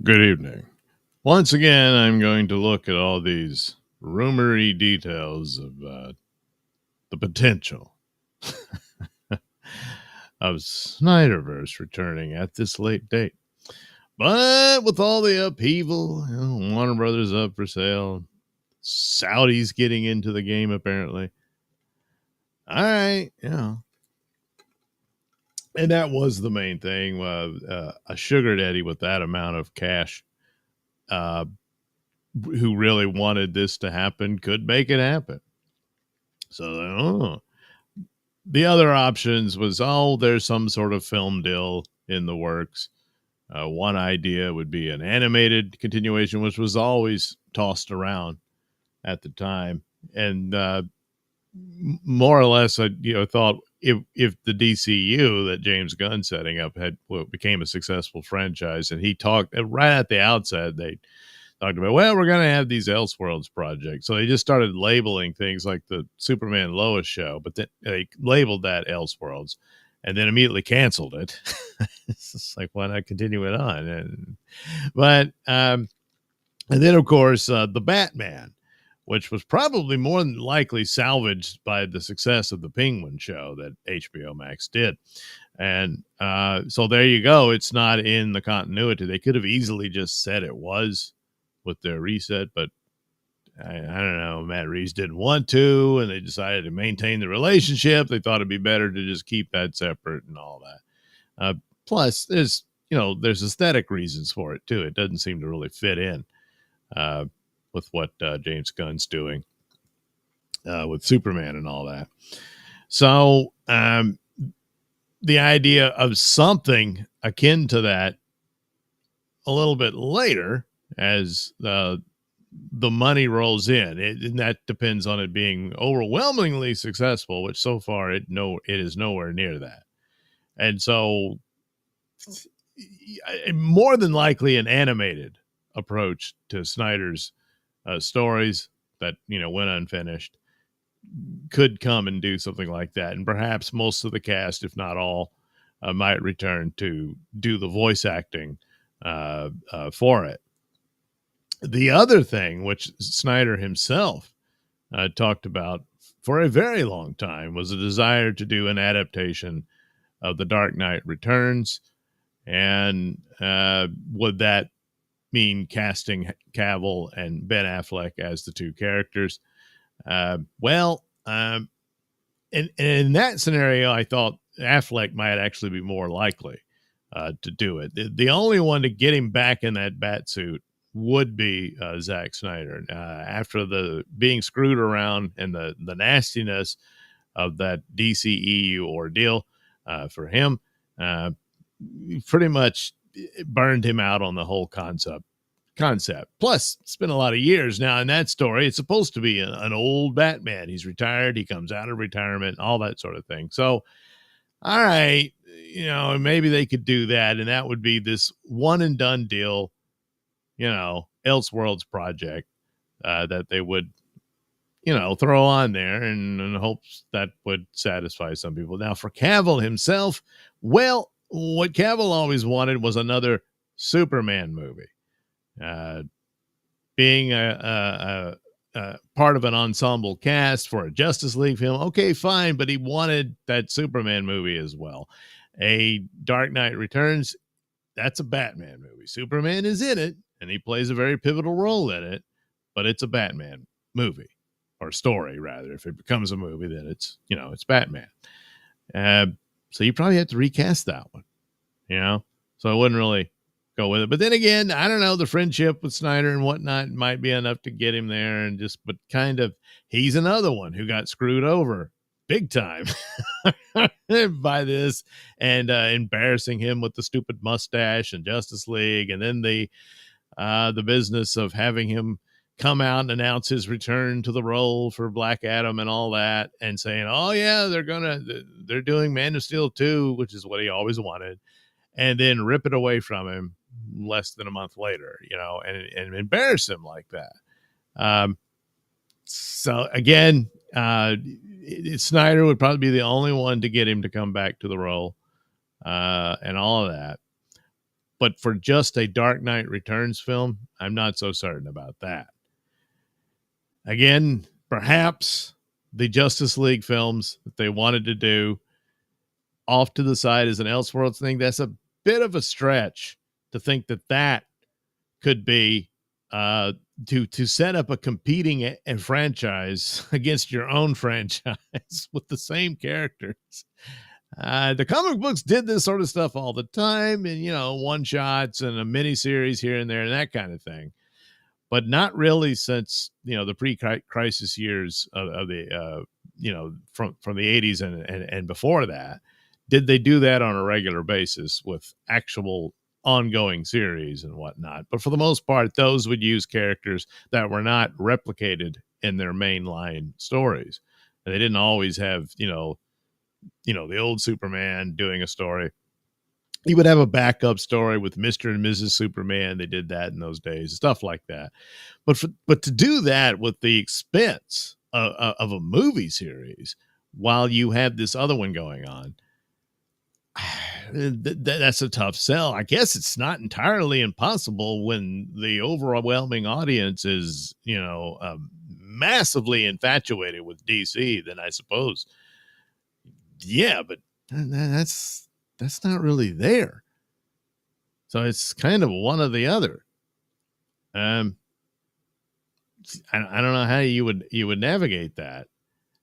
Good evening. Once again, I'm going to look at all these rumory details of the potential of Snyderverse returning at this late date. But with all the upheaval, Warner Brothers up for sale, Saudis getting into the game apparently. All right, and that was the main thing. A sugar daddy with that amount of cash, uh, who really wanted this to happen, could make it happen. So the other options was, there's some sort of film deal in the works. One idea would be an animated continuation, which was always tossed around at the time, and more or less, I thought if the DCEU that James Gunn setting up became a successful franchise, and he talked right at the outset, they talked about, well, we're going to have these Elseworlds projects. So they just started labeling things like the Superman Lois show, but then they labeled that Elseworlds and then immediately canceled it. It's just like, why not continue it on? And then, of course, the Batman, which was probably more than likely salvaged by the success of the Penguin show that HBO Max did. And so there you go. It's not in the continuity. They could have easily just said it was with their reset, but I don't know. Matt Reeves didn't want to, and they decided to maintain the relationship. They thought it'd be better to just keep that separate and all that. Plus, there's aesthetic reasons for it too. It doesn't seem to really fit in with what James Gunn's doing with Superman and all that. So the idea of something akin to that a little bit later, as the money rolls in, and that depends on it being overwhelmingly successful, which so far it is nowhere near that. And so more than likely an animated approach to Snyder's stories that went unfinished could come and do something like that, and perhaps most of the cast, if not all, might return to do the voice acting for it. The other thing, which Snyder himself talked about for a very long time, was a desire to do an adaptation of The Dark Knight Returns. And would that mean casting Cavill and Ben Affleck as the two characters? And in that scenario, I thought Affleck might actually be more likely to do it. The only one to get him back in that bat suit would be Zack Snyder. After the being screwed around and the nastiness of that DCEU ordeal for him, pretty much burned him out on the whole concept. Plus, it's been a lot of years now in that story. It's supposed to be an old Batman. He's retired. He comes out of retirement, all that sort of thing. So, all right, maybe they could do that, and that would be this one and done deal, Elseworlds project that they would, throw on there in hopes that would satisfy some people. Now, for Cavill himself, well, what Cavill always wanted was another Superman movie. Being a part of an ensemble cast for a Justice League film, okay, fine, but he wanted that Superman movie as well. A Dark Knight Returns, that's a Batman movie. Superman is in it, and he plays a very pivotal role in it, but it's a Batman movie, or story, rather. If it becomes a movie, then it's Batman. So you probably have to recast that one, so I wouldn't really go with it. But then again, I don't know, the friendship with Snyder and whatnot might be enough to get him there, but kind of, he's another one who got screwed over big time by this, and embarrassing him with the stupid mustache and Justice League, and then the business of having him come out and announce his return to the role for Black Adam and all that, and saying, oh yeah, they're doing Man of Steel 2, which is what he always wanted, and then rip it away from him less than a month later, and embarrass him like that. So again, Snyder would probably be the only one to get him to come back to the role, and all of that. But for just a Dark Knight Returns film, I'm not so certain about that. Again, perhaps the Justice League films that they wanted to do off to the side as an Elseworlds thing, that's a bit of a stretch to think that that could be to set up a competing franchise against your own franchise with the same characters. The comic books did this sort of stuff all the time, and one shots and a mini series here and there and that kind of thing, but not really since the pre-crisis years of the from the 80s and before that. Did they do that on a regular basis with actual ongoing series and whatnot? But for the most part, those would use characters that were not replicated in their mainline stories. And they didn't always have, the old Superman doing a story. He would have a backup story with Mr. and Mrs. Superman. They did that in those days, stuff like that. But to do that with the expense of a movie series while you have this other one going on, that's a tough sell. I guess it's not entirely impossible when the overwhelming audience is, massively infatuated with DC. Then I suppose, yeah, but that's not really there. So it's kind of one or the other. I don't know how you would navigate that.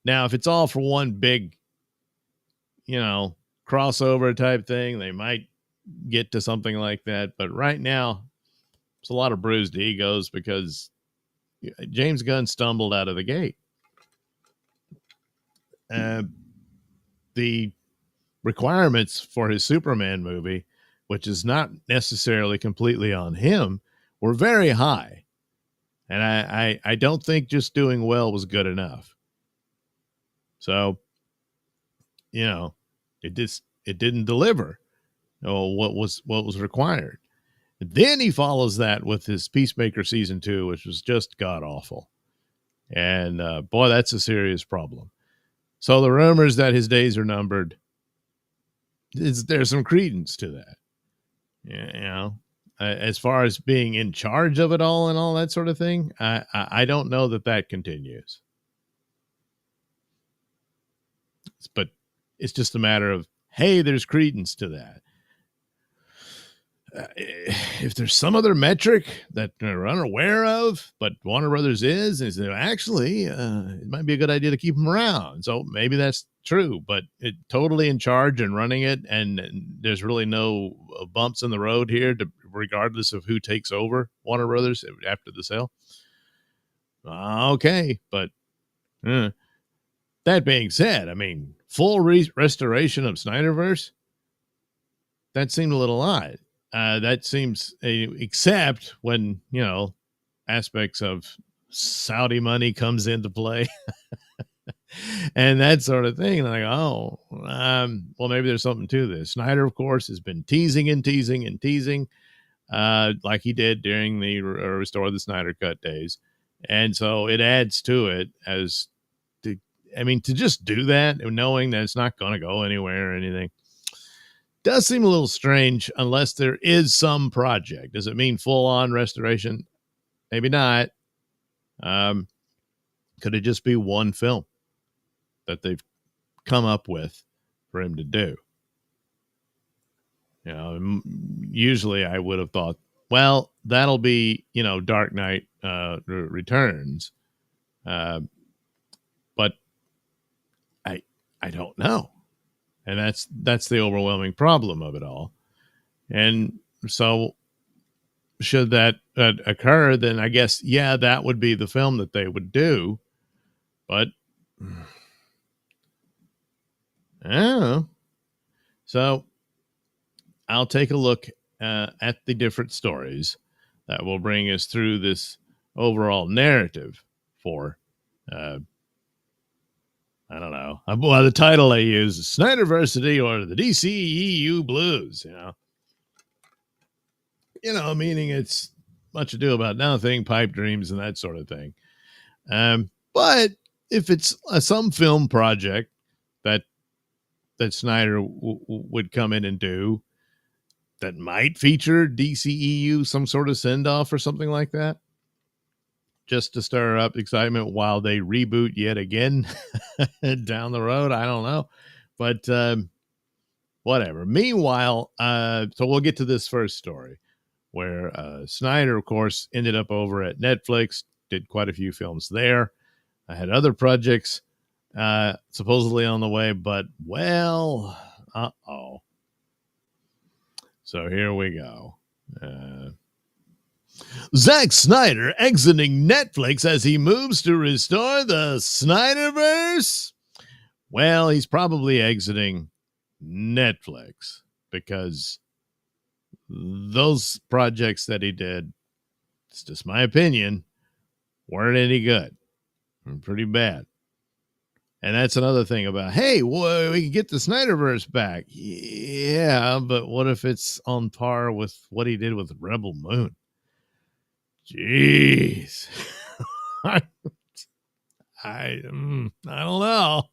Now, if it's all for one big, crossover type thing, they might get to something like that. But right now, it's a lot of bruised egos because James Gunn stumbled out of the gate. The requirements for his Superman movie, which is not necessarily completely on him, were very high. And I don't think just doing well was good enough. So, it didn't deliver what was required. Then he follows that with his Peacemaker season 2, which was just god awful. And boy, that's a serious problem. So the rumors that his days are numbered, there's some credence to that. As far as being in charge of it all and all that sort of thing, I don't know that continues. But it's just a matter of, hey, there's credence to that. If there's some other metric that we're unaware of, but Warner Brothers is actually, it might be a good idea to keep them around. So maybe that's true, but it totally in charge and running it, and there's really no bumps in the road here, regardless of who takes over Warner Brothers after the sale. Okay, but that being said, I mean, full restoration of Snyderverse, that seemed a little odd. That seems, except when, aspects of Saudi money comes into play and that sort of thing. Like, well, maybe there's something to this. Snyder, of course, has been teasing like he did during the Restore the Snyder Cut days. And so it adds to it to just do that, knowing that it's not going to go anywhere or anything, does seem a little strange unless there is some project. Does it mean full-on restoration? Maybe not. Could it just be one film that they've come up with for him to do? Usually I would have thought, well, that'll be, Dark Knight Returns. But I don't know. And that's the overwhelming problem of it all. And so should that occur, then I guess, yeah, that would be the film that they would do. But I don't know. So I'll take a look at the different stories that will bring us through this overall narrative for I don't know. Well, the title I use is Snyderversity or the DCEU Blues, meaning it's much ado about nothing, pipe dreams, and that sort of thing. But if it's some film project that Snyder would come in and do, that might feature DCEU, some sort of send-off or something like that, just to stir up excitement while they reboot yet again down the road. I don't know. But whatever. Meanwhile, so we'll get to this first story where Snyder, of course, ended up over at Netflix, did quite a few films there. I had other projects supposedly on the way, but, well, uh-oh. So here we go. Zack Snyder exiting Netflix as he moves to restore the Snyderverse. Well, he's probably exiting Netflix because those projects that he did, it's just my opinion, weren't any good. Pretty bad. And that's another thing about, hey, we can get the Snyderverse back. Yeah, but what if it's on par with what he did with Rebel Moon? Jeez. I don't know.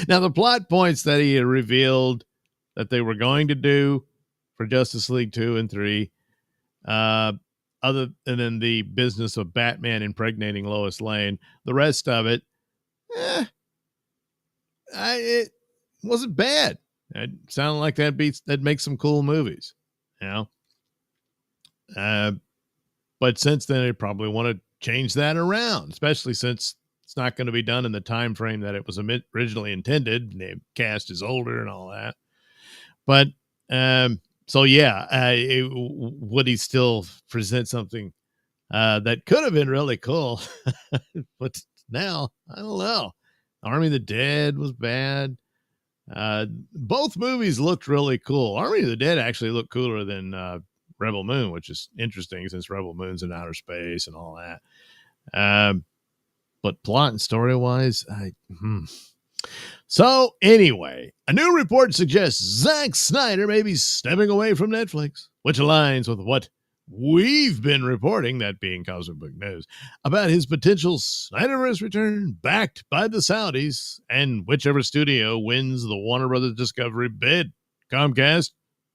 Now, the plot points that he had revealed that they were going to do for Justice League 2 and 3, other than the business of Batman impregnating Lois Lane, the rest of it, it wasn't bad. It sounded like that'd make some cool movies, you know. But since then, they probably want to change that around, especially since it's not going to be done in the time frame that it was originally intended. And the cast is older and all that. But so yeah, would he still present something that could have been really cool? But now, I don't know. Army of the Dead was bad. Both movies looked really cool. Army of the Dead actually looked cooler than Rebel Moon, which is interesting since Rebel Moon's in outer space and all that. But plot and story-wise, So anyway, a new report suggests Zack Snyder may be stepping away from Netflix, which aligns with what we've been reporting, that being Cosmic Book News, about his potential Snyderverse return backed by the Saudis and whichever studio wins the Warner Brothers Discovery bid, Comcast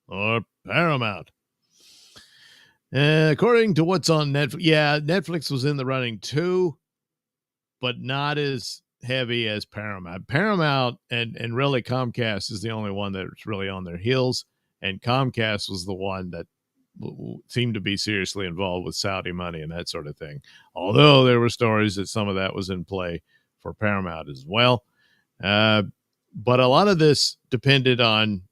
or Paramount. According to what's on Netflix, yeah, Netflix was in the running too, but not as heavy as Paramount. Paramount and really Comcast is the only one that's really on their heels, and Comcast was the one that seemed to be seriously involved with Saudi money and that sort of thing. Although there were stories that some of that was in play for Paramount as well. But a lot of this depended on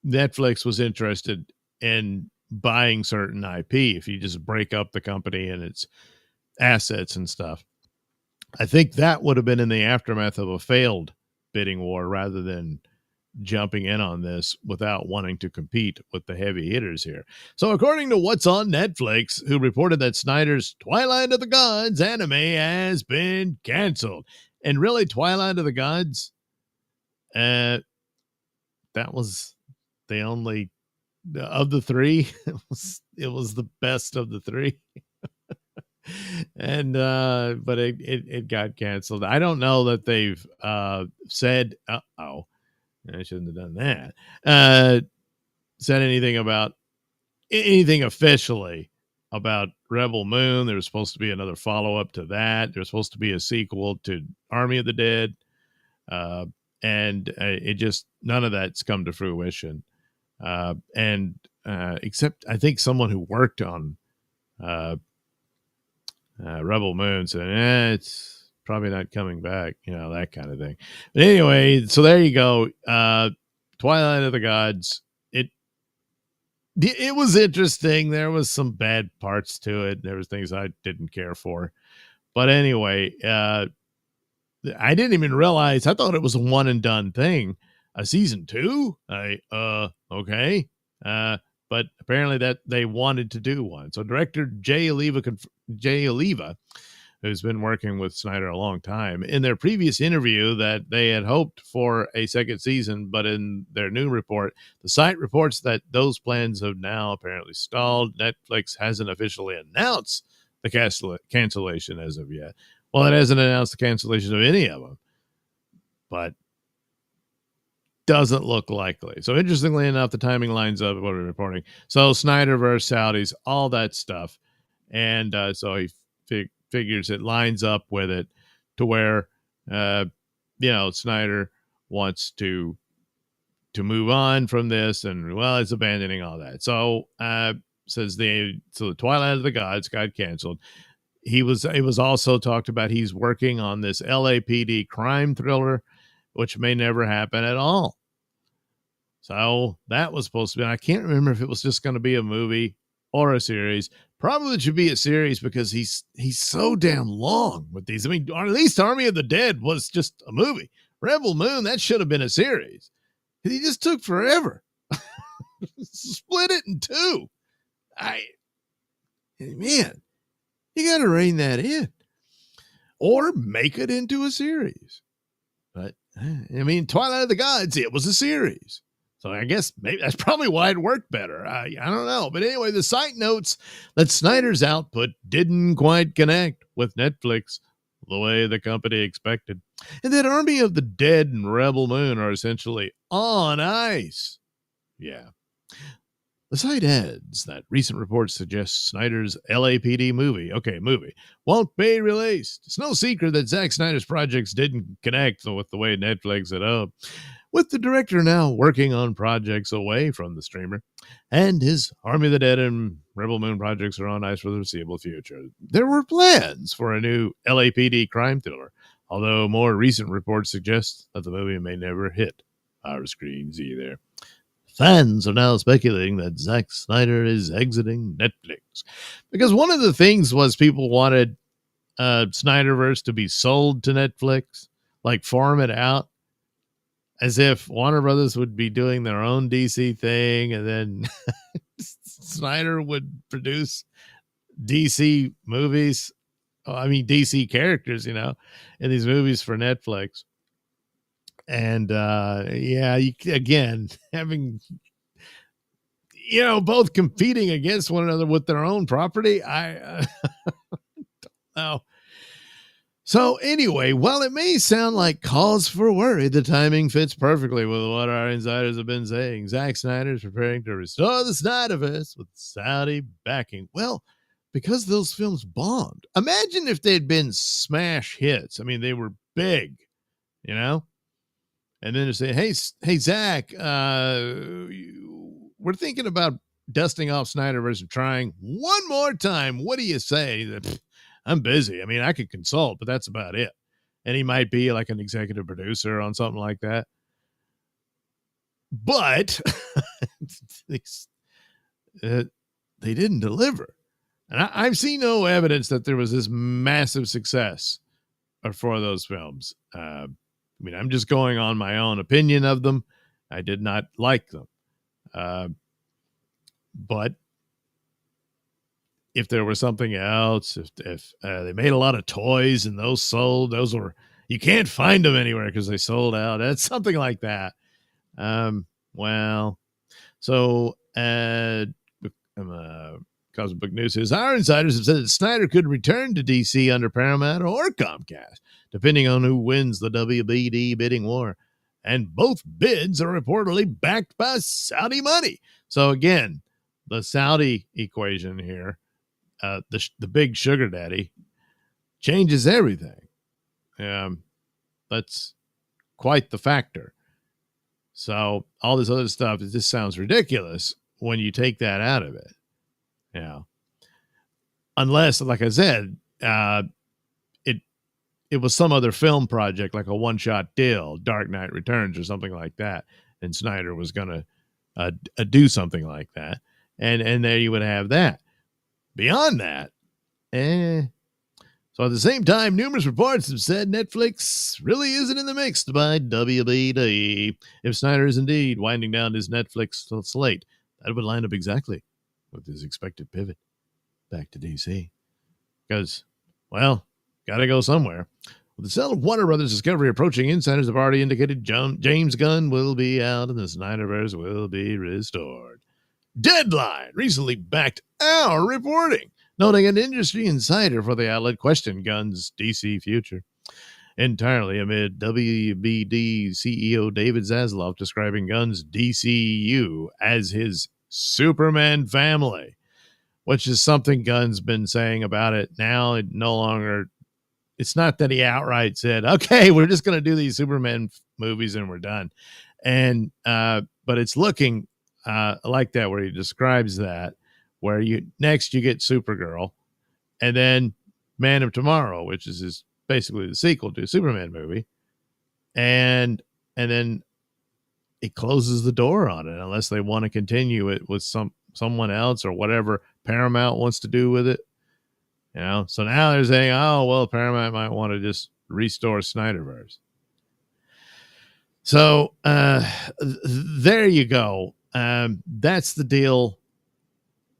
Netflix was interested in buying certain IP. If you just break up the company and its assets and stuff, I think that would have been in the aftermath of a failed bidding war rather than jumping in on this without wanting to compete with the heavy hitters here. So according to what's on Netflix, who reported that Snyder's Twilight of the Gods anime has been canceled. And really, Twilight of the Gods, that was the only of the three. It was the best of the three. And but it got canceled. I don't know that they've said I shouldn't have done that. Said anything about anything officially about Rebel Moon. There was supposed to be another follow-up to that. There was supposed to be a sequel to Army of the Dead. And it just, none of that's come to fruition. Except I think someone who worked on Rebel Moon said, it's probably not coming back, that kind of thing. But anyway, so there you go. Twilight of the Gods. It was interesting. There was some bad parts to it. There was things I didn't care for. But anyway, I didn't even realize. I thought it was a one and done thing. A season 2? Okay. But apparently that they wanted to do one. So director Jay Oliva, who's been working with Snyder a long time, in their previous interview that they had hoped for a second season, but in their new report, the site reports that those plans have now apparently stalled. Netflix hasn't officially announced the cancellation as of yet. Well, it hasn't announced the cancellation of any of them. But doesn't look likely. So interestingly enough, the timing lines up with what we're reporting. So Snyderverse, Saudis, all that stuff. And so he figures it lines up with it to where, Snyder wants to move on from this, and well, it's abandoning all that. So says the Twilight of the Gods got canceled. It was also talked about he's working on this LAPD crime thriller, which may never happen at all. So that was supposed to be, I can't remember if it was just going to be a movie or a series. Probably it should be a series because he's so damn long with these. I mean, or at least Army of the Dead was just a movie. Rebel Moon, that should have been a series. He just took forever. Split it in two. Man, you got to rein that in. Or make it into a series. But, I mean, Twilight of the Gods, it was a series. So I guess maybe that's probably why it worked better. I don't know. But anyway, the site notes that Snyder's output didn't quite connect with Netflix the way the company expected, and that Army of the Dead and Rebel Moon are essentially on ice. Yeah. The site adds that recent reports suggest Snyder's LAPD movie won't be released. It's no secret that Zack Snyder's projects didn't connect with the way Netflix had hoped, with the director now working on projects away from the streamer, and his Army of the Dead and Rebel Moon projects are on ice for the foreseeable future. There were plans for a new LAPD crime thriller, although more recent reports suggest that the movie may never hit our screens either. Fans are now speculating that Zack Snyder is exiting Netflix, because one of the things was people wanted Snyderverse to be sold to Netflix, like farm it out, as if Warner Brothers would be doing their own DC thing, and then Snyder would produce DC movies. I mean, DC characters, in these movies for Netflix. And again, having both competing against one another with their own property, I don't know. So anyway, while it may sound like cause for worry, the timing fits perfectly with what our insiders have been saying. Zack Snyder is preparing to restore the Snyderverse with Saudi backing. Well, because those films bombed. Imagine if they'd been smash hits. I mean, they were big, and then to say, hey, Zach, we're thinking about dusting off Snyderverse and trying one more time. What do you say? I'm busy. I mean, I could consult, but that's about it. And he might be like an executive producer on something like that. But they didn't deliver. And I've seen no evidence that there was this massive success for those films. I mean, I'm just going on my own opinion of them. I did not like them. But if there was something else, if they made a lot of toys and those sold, you can't find them anywhere because they sold out. That's something like that. Cosmic Book News says, our insiders have said that Snyder could return to DC under Paramount or Comcast, depending on who wins the WBD bidding war. And both bids are reportedly backed by Saudi money. So again, the Saudi equation here, the big sugar daddy, changes everything. That's quite the factor. So all this other stuff, it just sounds ridiculous when you take that out of it. Unless, like I said, it was some other film project, like a one-shot deal, Dark Knight Returns or something like that, and Snyder was going to do something like that, and there you would have that. Beyond that, So at the same time, numerous reports have said Netflix really isn't in the mix to buy WBD. If Snyder is indeed winding down his Netflix slate, that would line up exactly with his expected pivot back to DC. Because, well, got to go somewhere. With the sale of Warner Brothers Discovery approaching, insiders have already indicated James Gunn will be out and the Snyderverse will be restored. Deadline recently backed our reporting, noting an industry insider for the outlet questioned Gunn's DC future. entirely amid WBD CEO David Zaslav describing Gunn's DCEU as his Superman family, which is something Gunn's been saying about it now. It no longer, it's not that he outright said, okay, we're just going to do these Superman movies and we're done. And, but it's looking like that, where he describes that, where you get Supergirl, and then Man of Tomorrow, which is basically the sequel to a Superman movie. And then it closes the door on it unless they want to continue it with someone else or whatever Paramount wants to do with it. So now they're saying, oh, well, Paramount might want to just restore Snyderverse. So there you go. That's the deal.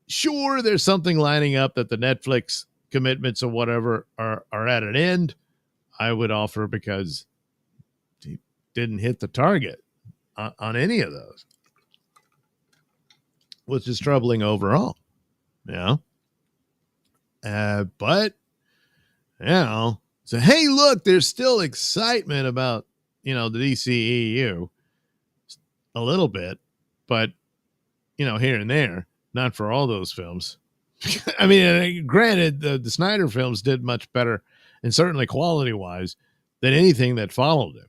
Sure, there's something lining up that the Netflix commitments or whatever are at an end, I would offer, because he didn't hit the target on any of those, which is troubling overall. But so hey, look, there's still excitement about the DCEU a little bit, but here and there, not for all those films. I mean, granted, the Snyder films did much better, and certainly quality-wise, than anything that followed him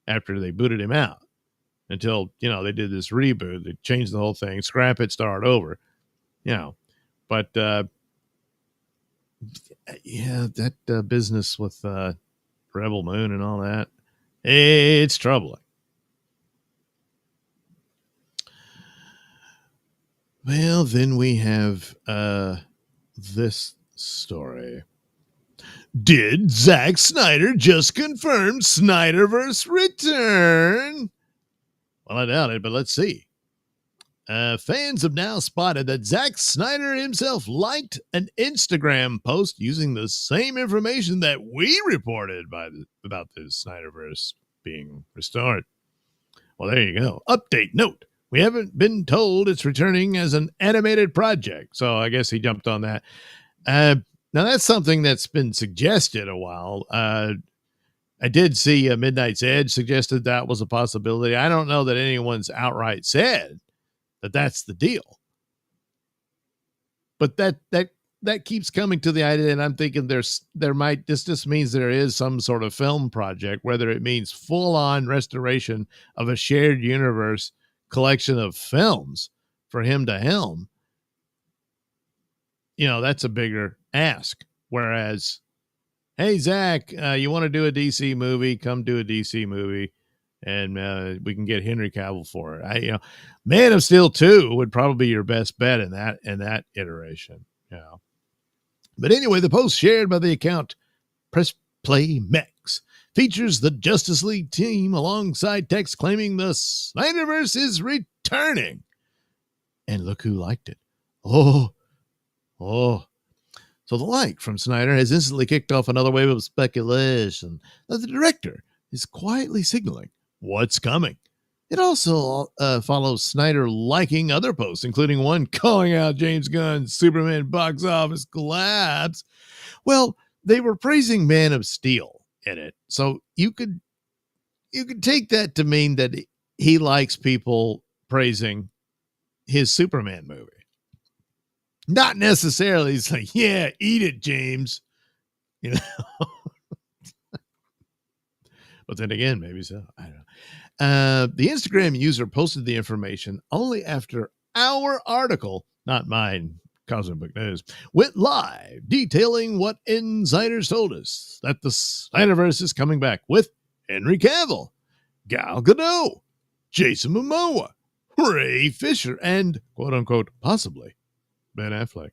after they booted him out, until, they did this reboot. They changed the whole thing, scrap it, start over, But, that business with Rebel Moon and all that, it's troubling. Well, then we have this story. Did Zack Snyder just confirm Snyderverse return? Well, I doubt it, but let's see. Fans have now spotted that Zack Snyder himself liked an Instagram post using the same information that we reported about the Snyderverse being restored. Well, there you go. Update note. We haven't been told it's returning as an animated project. So I guess he jumped on that. Now, that's something that's been suggested a while. I did see Midnight's Edge suggested that was a possibility. I don't know that anyone's outright said that that's the deal. But that keeps coming to the idea, and I'm thinking this just means there is some sort of film project, whether it means full-on restoration of a shared universe collection of films for him to helm. That's a bigger ask. Whereas, hey, Zach, you want to do a DC movie? Come do a DC movie, and we can get Henry Cavill for it. Man of Steel 2 would probably be your best bet in that iteration. But anyway, the post shared by the account Press Play Mex features the Justice League team alongside text claiming the Snyderverse is returning. And look who liked it. Oh. So the like from Snyder has instantly kicked off another wave of speculation that the director is quietly signaling what's coming. It also follows Snyder liking other posts, including one calling out James Gunn's Superman box office collapse. Well, they were praising Man of Steel in it. So you could take that to mean that he likes people praising his Superman movie. Not necessarily. He's like, yeah, eat it, James. But then again, maybe so. I don't know. The Instagram user posted the information only after our article, not mine, Cosmic Book News, went live, detailing what insiders told us, that the Snyderverse is coming back with Henry Cavill, Gal Gadot, Jason Momoa, Ray Fisher, and, quote-unquote, possibly Ben Affleck.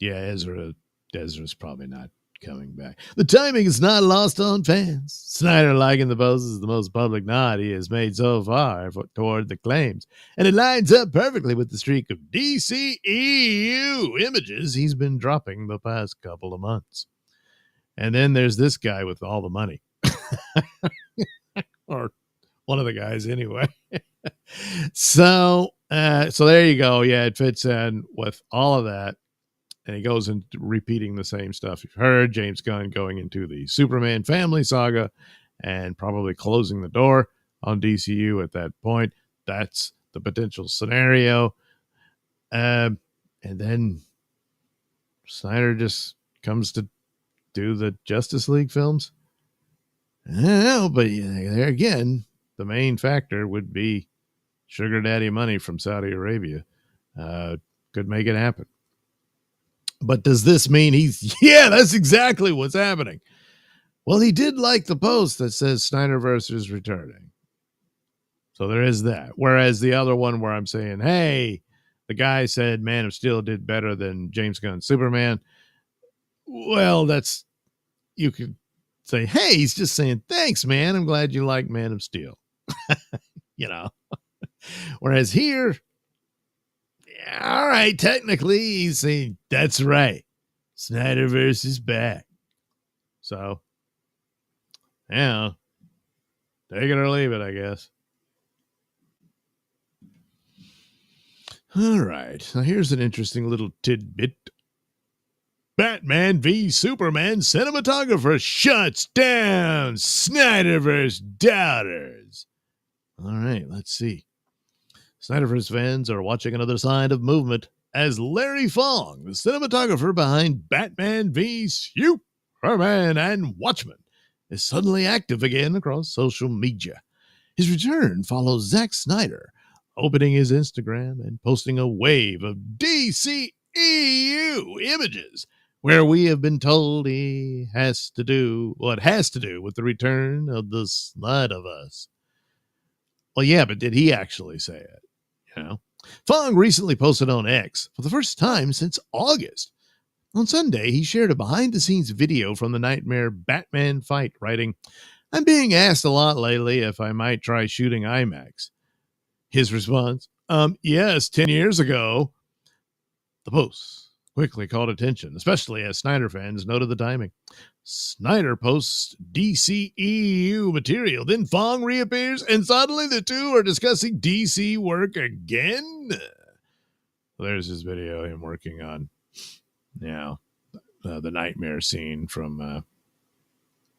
Yeah, Ezra's probably not coming back. The timing is not lost on fans. Snyder liking the post is the most public nod he has made so far toward the claims, and it lines up perfectly with the streak of DCEU images he's been dropping the past couple of months. And then there's this guy with all the money. Or one of the guys anyway. So there you go. Yeah, it fits in with all of that. And he goes into repeating the same stuff you've heard. James Gunn going into the Superman family saga and probably closing the door on DCU at that point. That's the potential scenario. And then Snyder just comes to do the Justice League films. I don't know, but there again, the main factor would be sugar daddy money from Saudi Arabia. Could make it happen. But does this mean yeah, that's exactly what's happening. Well, he did like the post that says Snyderversity is returning. So there is that. Whereas the other one where I'm saying, hey, the guy said Man of Steel did better than James Gunn's Superman. Well, you could say, hey, he's just saying, thanks, man. I'm glad you like Man of Steel. Whereas here, all right, technically, he's saying, that's right. Snyderverse is back. So, yeah, take it or leave it, I guess. All right, now here's an interesting little tidbit. Batman v Superman cinematographer shuts down Snyderverse doubters. All right, let's see. Snyderverse fans are watching another sign of movement as Larry Fong, the cinematographer behind Batman v Superman and Watchmen, is suddenly active again across social media. His return follows Zack Snyder opening his Instagram and posting a wave of DCEU images where we have been told he has to do what has to do with the return of the Snyderverse. Well, yeah, but did he actually say it? Fong recently posted on X for the first time since August. On Sunday, he shared a behind-the-scenes video from the Nightmare Batman fight, writing, I'm being asked a lot lately if I might try shooting IMAX. His response, yes, 10 years ago. The post quickly caught attention, especially as Snyder fans noted the timing. Snyder posts DCEU material, then Fong reappears, and suddenly the two are discussing DC work again. There's his video, him working on the nightmare scene from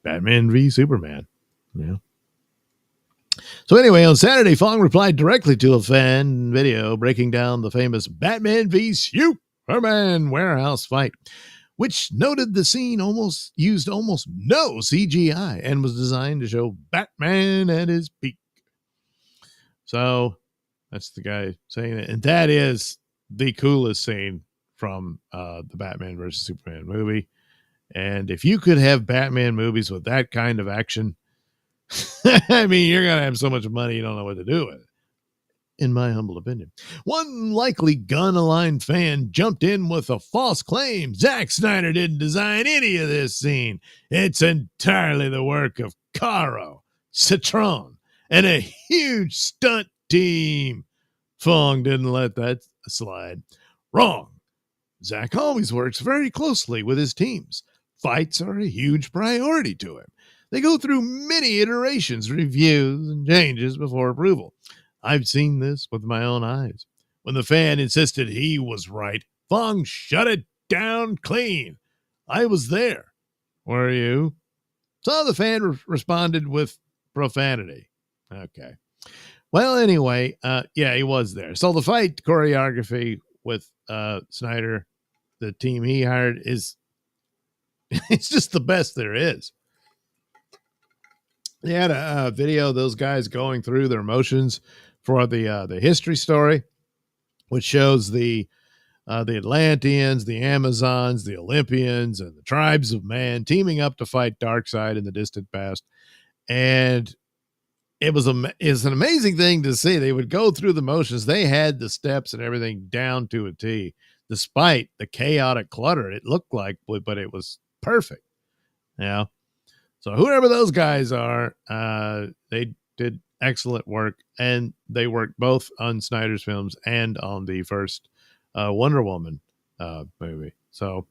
Batman v Superman. Yeah. So anyway, on Saturday, Fong replied directly to a fan video breaking down the famous Batman v Superman warehouse fight, which noted the scene used almost no CGI and was designed to show Batman at his peak. So that's the guy saying it. And that is the coolest scene from the Batman versus Superman movie. And if you could have Batman movies with that kind of action, I mean, you're going to have so much money you don't know what to do with it, in my humble opinion. One likely gun-aligned fan jumped in with a false claim. Zack Snyder didn't design any of this scene. It's entirely the work of Caro, Citron, and a huge stunt team. Fong didn't let that slide. Wrong. Zack always works very closely with his teams. Fights are a huge priority to him. They go through many iterations, reviews, and changes before approval. I've seen this with my own eyes. When the fan insisted he was right, Fong shut it down clean. I was there. Were you? So the fan responded with profanity. Okay. Well, anyway, he was there. So the fight choreography with Snyder, the team he hired, it's just the best there is. They had a video of those guys going through their motions for the history story, which shows the Atlanteans, the Amazons, the Olympians, and the tribes of man teaming up to fight Darkseid in the distant past. And it's an amazing thing to see. They would go through the motions. They had the steps and everything down to a T, despite the chaotic clutter it looked like, but it was perfect. Yeah. So whoever those guys are, they did excellent work, and they worked both on Snyder's films and on the first Wonder Woman movie. So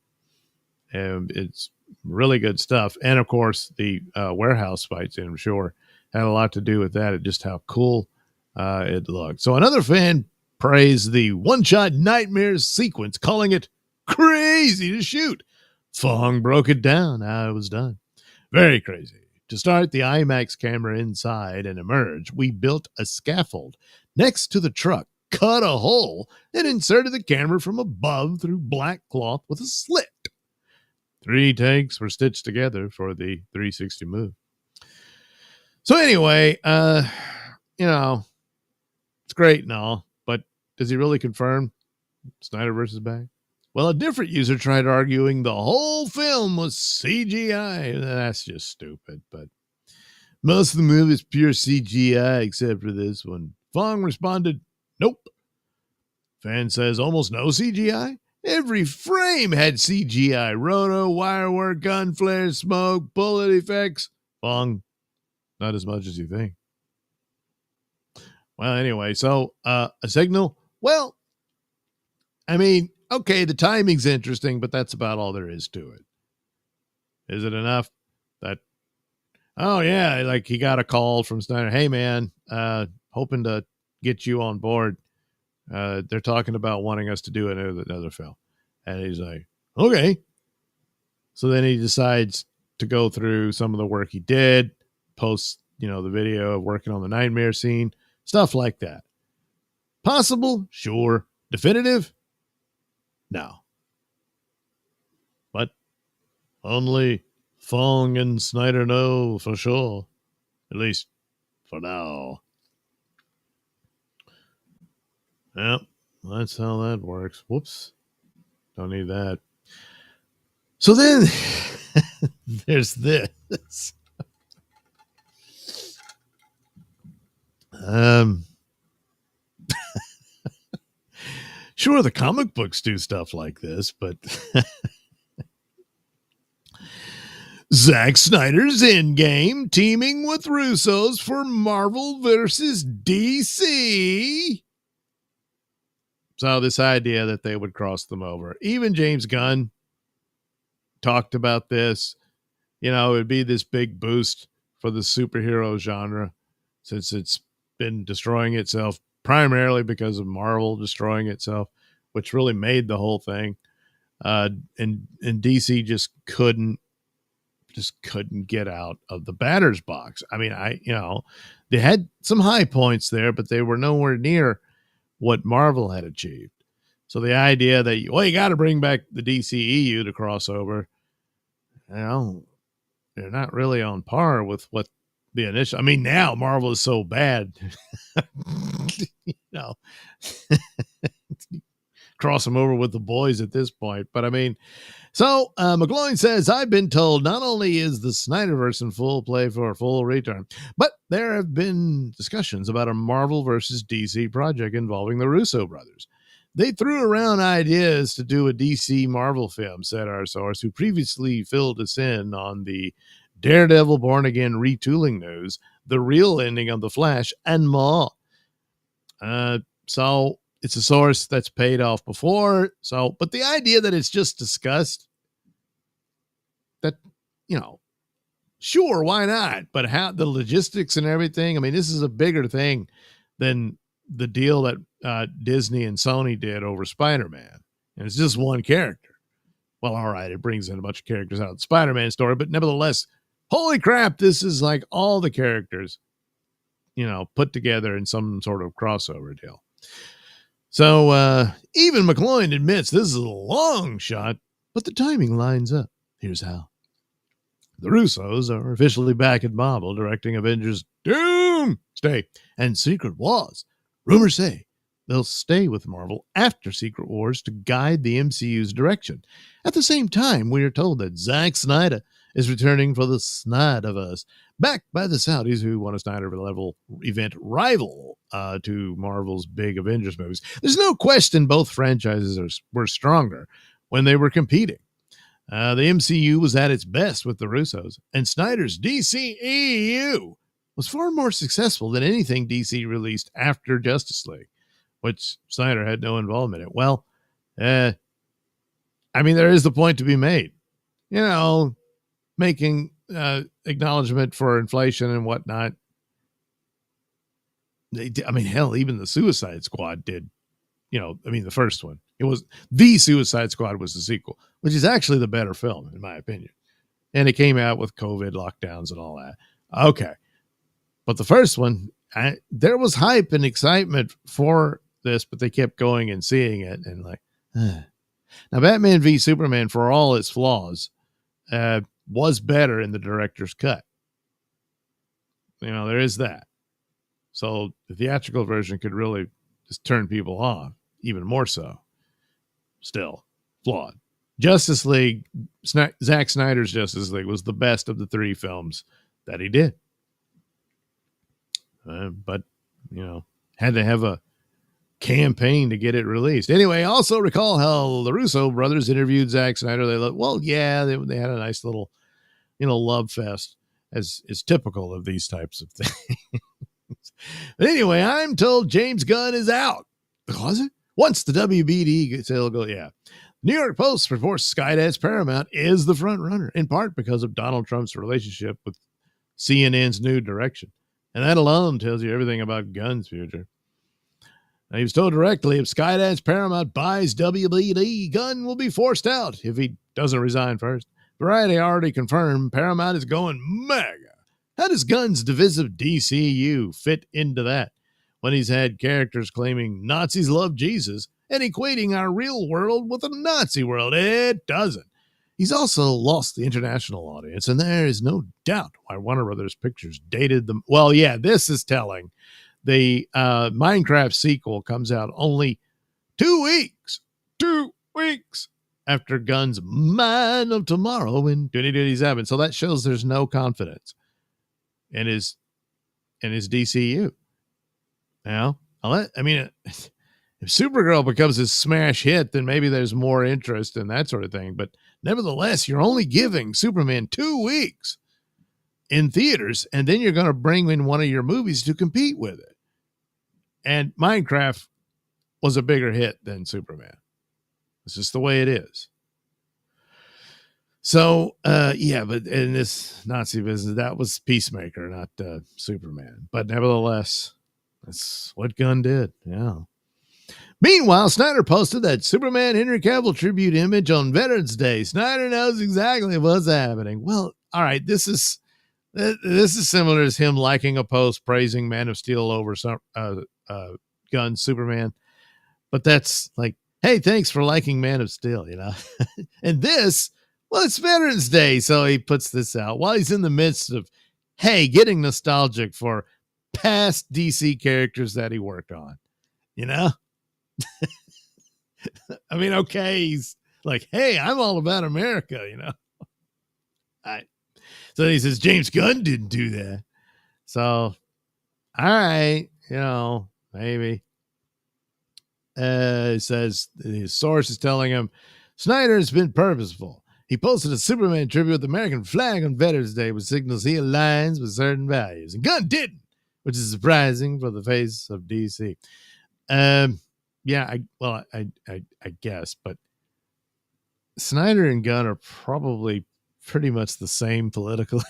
it's really good stuff. And of course, the warehouse fights, I'm sure, had a lot to do with that, and just how cool it looked. So another fan praised the one-shot nightmare sequence, calling it crazy to shoot. Fong broke it down how it was done. Very crazy. To start the IMAX camera inside and emerge, we built a scaffold next to the truck, cut a hole, and inserted the camera from above through black cloth with a slit. 3 takes were stitched together for the 360 move. So anyway, it's great and all, but does he really confirm Snyderverse back? Well, a different user tried arguing the whole film was CGI. That's just stupid, but most of the movie is pure CGI except for this one. Fong responded, nope. Fan says almost no CGI? Every frame had CGI. Roto, wirework, gun flares, smoke, bullet effects. Fong, not as much as you think. Well, anyway, so a signal. Well, I mean, okay, the timing's interesting, but that's about all there is to it. Is it enough that, oh, yeah, like he got a call from Snyder. Hey, man, hoping to get you on board. They're talking about wanting us to do another film. And he's like, okay. So then he decides to go through some of the work he did, post, the video of working on the nightmare scene, stuff like that. Possible? Sure. Definitive? No. But only Fong and Snyder know for sure. At least for now. Yep, that's how that works. Whoops. Don't need that. So then there's this. Sure, the comic books do stuff like this, but Zack Snyder's Endgame teaming with Russo's for Marvel versus DC. So this idea that they would cross them over. Even James Gunn talked about this. It would be this big boost for the superhero genre since it's been destroying itself primarily because of Marvel destroying itself, which really made the whole thing. And DC just couldn't get out of the batter's box. I mean, they had some high points there, but they were nowhere near what Marvel had achieved. So the idea that, you got to bring back the DCEU to cross over, they're not really on par with what the initial. I mean, now Marvel is so bad, cross them over with the boys at this point. But I mean, so McGloin says, I've been told not only is the Snyderverse in full play for a full return, but there have been discussions about a Marvel versus DC project involving the Russo brothers. They threw around ideas to do a DC Marvel film, said our source, who previously filled us in on the Daredevil Born Again retooling news, the real ending of The Flash, and more. So it's a source that's paid off before. So, but the idea that it's just discussed, that, sure, why not? But how the logistics and everything, I mean, this is a bigger thing than the deal that Disney and Sony did over Spider-Man. And it's just one character. Well, all right, it brings in a bunch of characters out of the Spider-Man story, but nevertheless, holy crap, this is like all the characters, put together in some sort of crossover deal. So even McGloin admits this is a long shot, but the timing lines up. Here's how. The Russos are officially back at Marvel, directing Avengers Doomsday and Secret Wars. Rumors say they'll stay with Marvel after Secret Wars to guide the MCU's direction. At the same time, we are told that Zack Snyder is returning for the Snyderverse, backed by the Saudis who want a Snyder-level event rival to Marvel's big Avengers movies. There's no question both franchises were stronger when they were competing. The MCU was at its best with the Russos, and Snyder's DCEU was far more successful than anything DC released after Justice League, which Snyder had no involvement in. Well, I mean, there is the point to be made. Making acknowledgement for inflation and whatnot. I mean, hell, even the Suicide Squad did the first one. It was The Suicide Squad was the sequel, which is actually the better film, in my opinion. And it came out with COVID lockdowns and all that. Okay. But the first one, there was hype and excitement for this, but they kept going and seeing it and like, Now, Batman v Superman, for all its flaws, was better in the director's cut. There is that. So the theatrical version could really just turn people off, even more so. Still flawed. Justice League, Zack Snyder's Justice League was the best of the three films that he did. But, had to have a campaign to get it released. Anyway, also recall how the Russo brothers interviewed Zack Snyder. They had a nice little, love fest, as is typical of these types of things. But anyway, I'm told James Gunn is out. Was it? Once the WBD sale go, yeah. New York Post reports Skydance Paramount is the front runner, in part because of Donald Trump's relationship with CNN's new direction. And that alone tells you everything about Gunn's future. Now, he was told directly, if Skydance Paramount buys WBD, Gunn will be forced out if he doesn't resign first. Variety already confirmed Paramount is going mega. How does Gunn's divisive DCEU fit into that when he's had characters claiming Nazis love Jesus and equating our real world with a Nazi world? It doesn't. He's also lost the international audience, and there is no doubt why Warner Brothers Pictures dated them. Well, yeah, this is telling. The Minecraft sequel comes out only 2 weeks after Gunn's Man of Tomorrow in 2027. So that shows there's no confidence in his DCU. If Supergirl becomes a smash hit, then maybe there's more interest in that sort of thing. But nevertheless, you're only giving Superman 2 weeks in theaters, and then you're going to bring in one of your movies to compete with it. And Minecraft was a bigger hit than Superman. It's just the way it is. So, but in this Nazi business, that was Peacemaker, not Superman. But nevertheless, that's what Gunn did. Yeah. Meanwhile, Snyder posted that Superman Henry Cavill tribute image on Veterans Day. Snyder knows exactly what's happening. Well, all right, this is similar as him liking a post praising Man of Steel over Gunn's Superman. But that's like, hey, thanks for liking Man of Steel, And this, well, it's Veterans Day, so he puts this out while he's in the midst of, getting nostalgic for past DC characters that he worked on, okay, he's like, hey, I'm all about America, So he says, James Gunn didn't do that. So, all right, maybe. He says his source is telling him Snyder has been purposeful. He posted a Superman tribute with the American flag on Veterans Day, which signals he aligns with certain values. And Gunn didn't, which is surprising for the face of DC. I guess, but Snyder and Gunn are probably pretty much the same politically.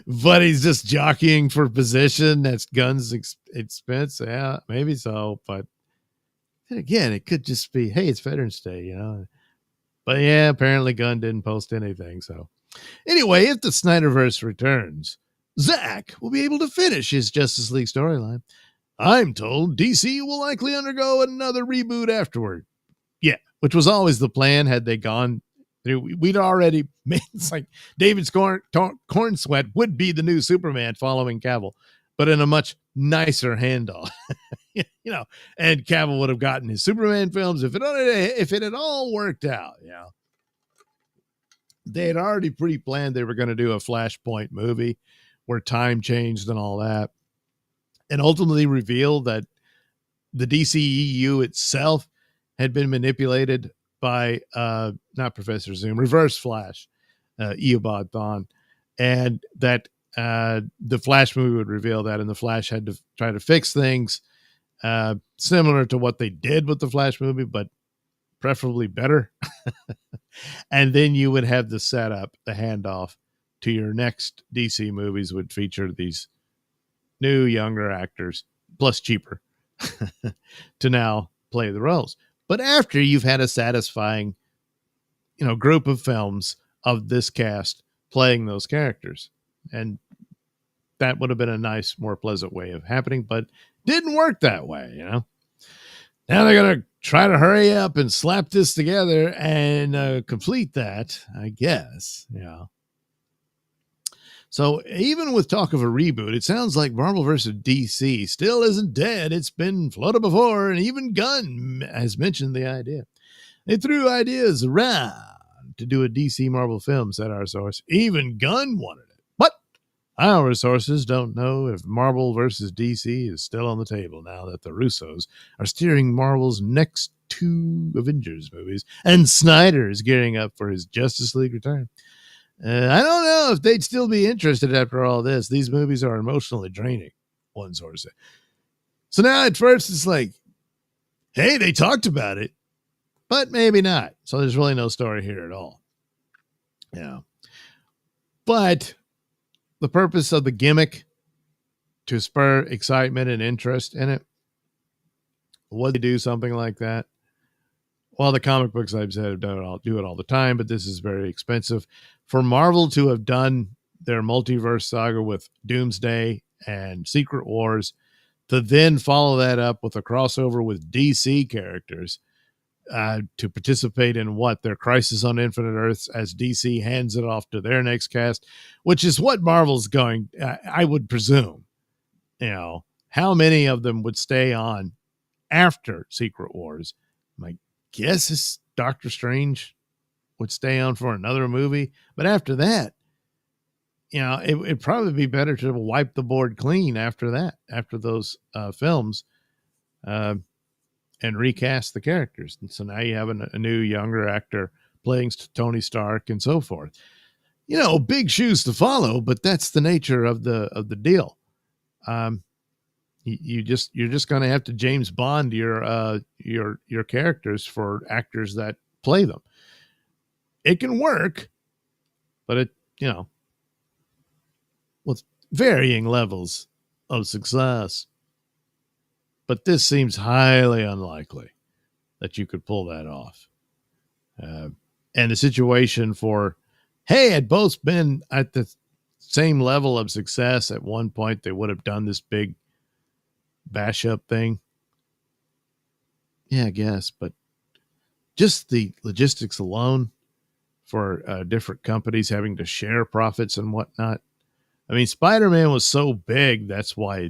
But he's just jockeying for position. That's Gunn's expense. Yeah, maybe so. But then again, it could just be, hey, it's Veterans Day, But yeah, apparently Gunn didn't post anything. So anyway, if the Snyderverse returns, Zack will be able to finish his Justice League storyline. I'm told DC will likely undergo another reboot afterward. Yeah, which was always the plan had they gone. We'd already made, it's like David Cornsweat would be the new Superman following Cavill, but in a much nicer handoff, and Cavill would have gotten his Superman films if it had all worked out. They had already pre-planned they were going to do a Flashpoint movie where time changed and all that, and ultimately revealed that the DCEU itself had been manipulated by not Professor Zoom, Reverse Flash, Eobard Thawne, and that the Flash movie would reveal that, and the Flash had to try to fix things similar to what they did with the Flash movie, but preferably better. And then you would have the setup, the handoff to your next DC movies would feature these new younger actors, plus cheaper, to now play the roles. But after you've had a satisfying, group of films of this cast playing those characters. And that would have been a nice, more pleasant way of happening, but didn't work that way, Now they're going to try to hurry up and slap this together and complete that, I guess. Yeah. So even with talk of a reboot, it sounds like Marvel vs. DC still isn't dead. It's been floated before, and even Gunn has mentioned the idea. They threw ideas around to do a DC Marvel film, said our source. Even Gunn wanted it. But our sources don't know if Marvel vs. DC is still on the table now that the Russos are steering Marvel's next 2 Avengers movies, and Snyder is gearing up for his Justice League return. I don't know if they'd still be interested after all this. These movies are emotionally draining, one source said. So now at first it's like, hey, they talked about it, but maybe not. So there's really no story here at all. Yeah. But the purpose of the gimmick to spur excitement and interest in it, would they do something like that? Well, the comic books, I've said, do it all the time, but this is very expensive. For Marvel to have done their multiverse saga with Doomsday and Secret Wars, to then follow that up with a crossover with DC characters, to participate in their Crisis on Infinite Earths as DC hands it off to their next cast, which is what Marvel's going, I would presume. How many of them would stay on after Secret Wars? My guess is Doctor Strange would stay on for another movie, but after that, it'd probably be better to wipe the board clean after those films, and recast the characters. And so now you have a new, younger actor playing Tony Stark and so forth. Big shoes to follow, but that's the nature of the deal. You're just going to have to James Bond your characters for actors that play them. It can work, but with varying levels of success. But this seems highly unlikely that you could pull that off. And the situation had both been at the same level of success at one point, they would have done this big bash up thing. Yeah, I guess, but just the logistics alone for different companies having to share profits and whatnot. I mean, Spider-Man was so big, that's why,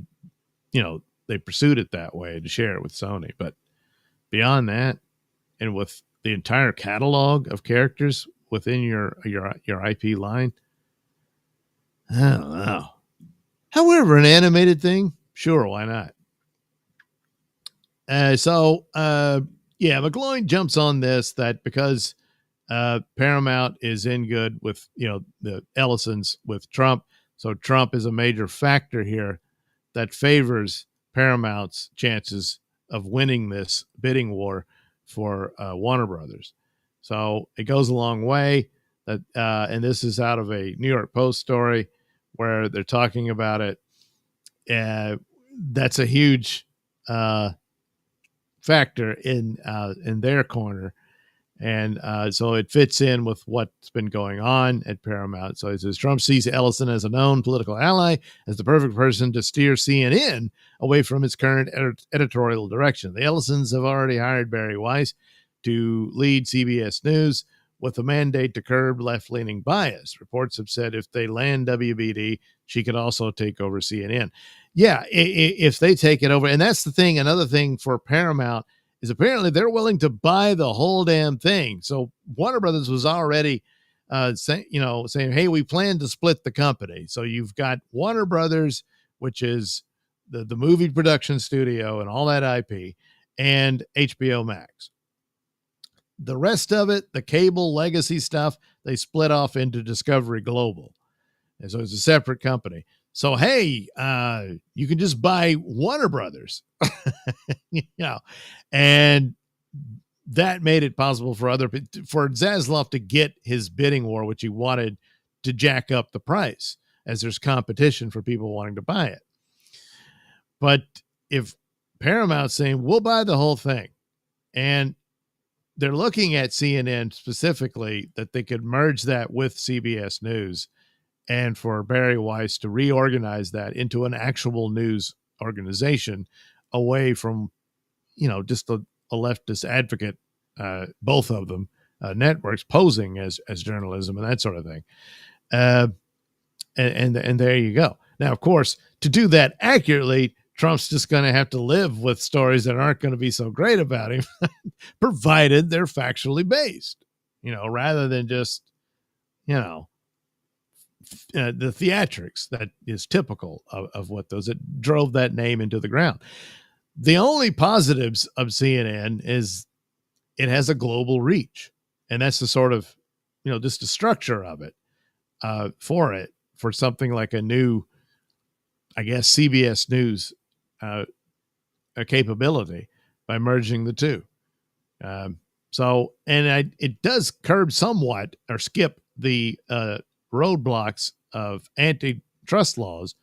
they pursued it that way, to share it with Sony. But beyond that, and with the entire catalog of characters within your IP line, I don't know. However, an animated thing, sure, why not? McGloin jumps on this, that because Paramount is in good with, the Ellisons with Trump. So Trump is a major factor here that favors Paramount's chances of winning this bidding war for Warner Brothers. So it goes a long way that, and this is out of a New York Post story where they're talking about it. That's a huge factor in their corner. And so it fits in with what's been going on at Paramount. So it says Trump sees Ellison as a known political ally, as the perfect person to steer CNN away from its current editorial direction. The Ellisons have already hired Barry Weiss to lead CBS News with a mandate to curb left-leaning bias. Reports have said if they land WBD, she could also take over CNN. Yeah, if they take it over. And that's the thing. Another thing for Paramount is apparently they're willing to buy the whole damn thing. So Warner Brothers was already saying, hey, we plan to split the company. So you've got Warner Brothers, which is the movie production studio and all that IP, and HBO Max. The rest of it, the cable legacy stuff, they split off into Discovery Global. And so it's a separate company. So, hey, you can just buy Warner Brothers, and that made it possible for Zaslav to get his bidding war, which he wanted to jack up the price as there's competition for people wanting to buy it. But if Paramount saying, we'll buy the whole thing. And they're looking at CNN specifically that they could merge that with CBS News, and for Barry Weiss to reorganize that into an actual news organization away from, just a leftist advocate, both of them, networks posing as journalism and that sort of thing. And there you go. Now, of course, to do that accurately, Trump's just going to have to live with stories that aren't going to be so great about him, provided they're factually based, rather than just, the theatrics that is typical of what those that drove that name into the ground. The only positives of CNN is it has a global reach, and that's the sort of, just the structure of it, for something like a new, I guess, CBS News a capability by merging the two. It does curb somewhat or skip the roadblocks of antitrust laws,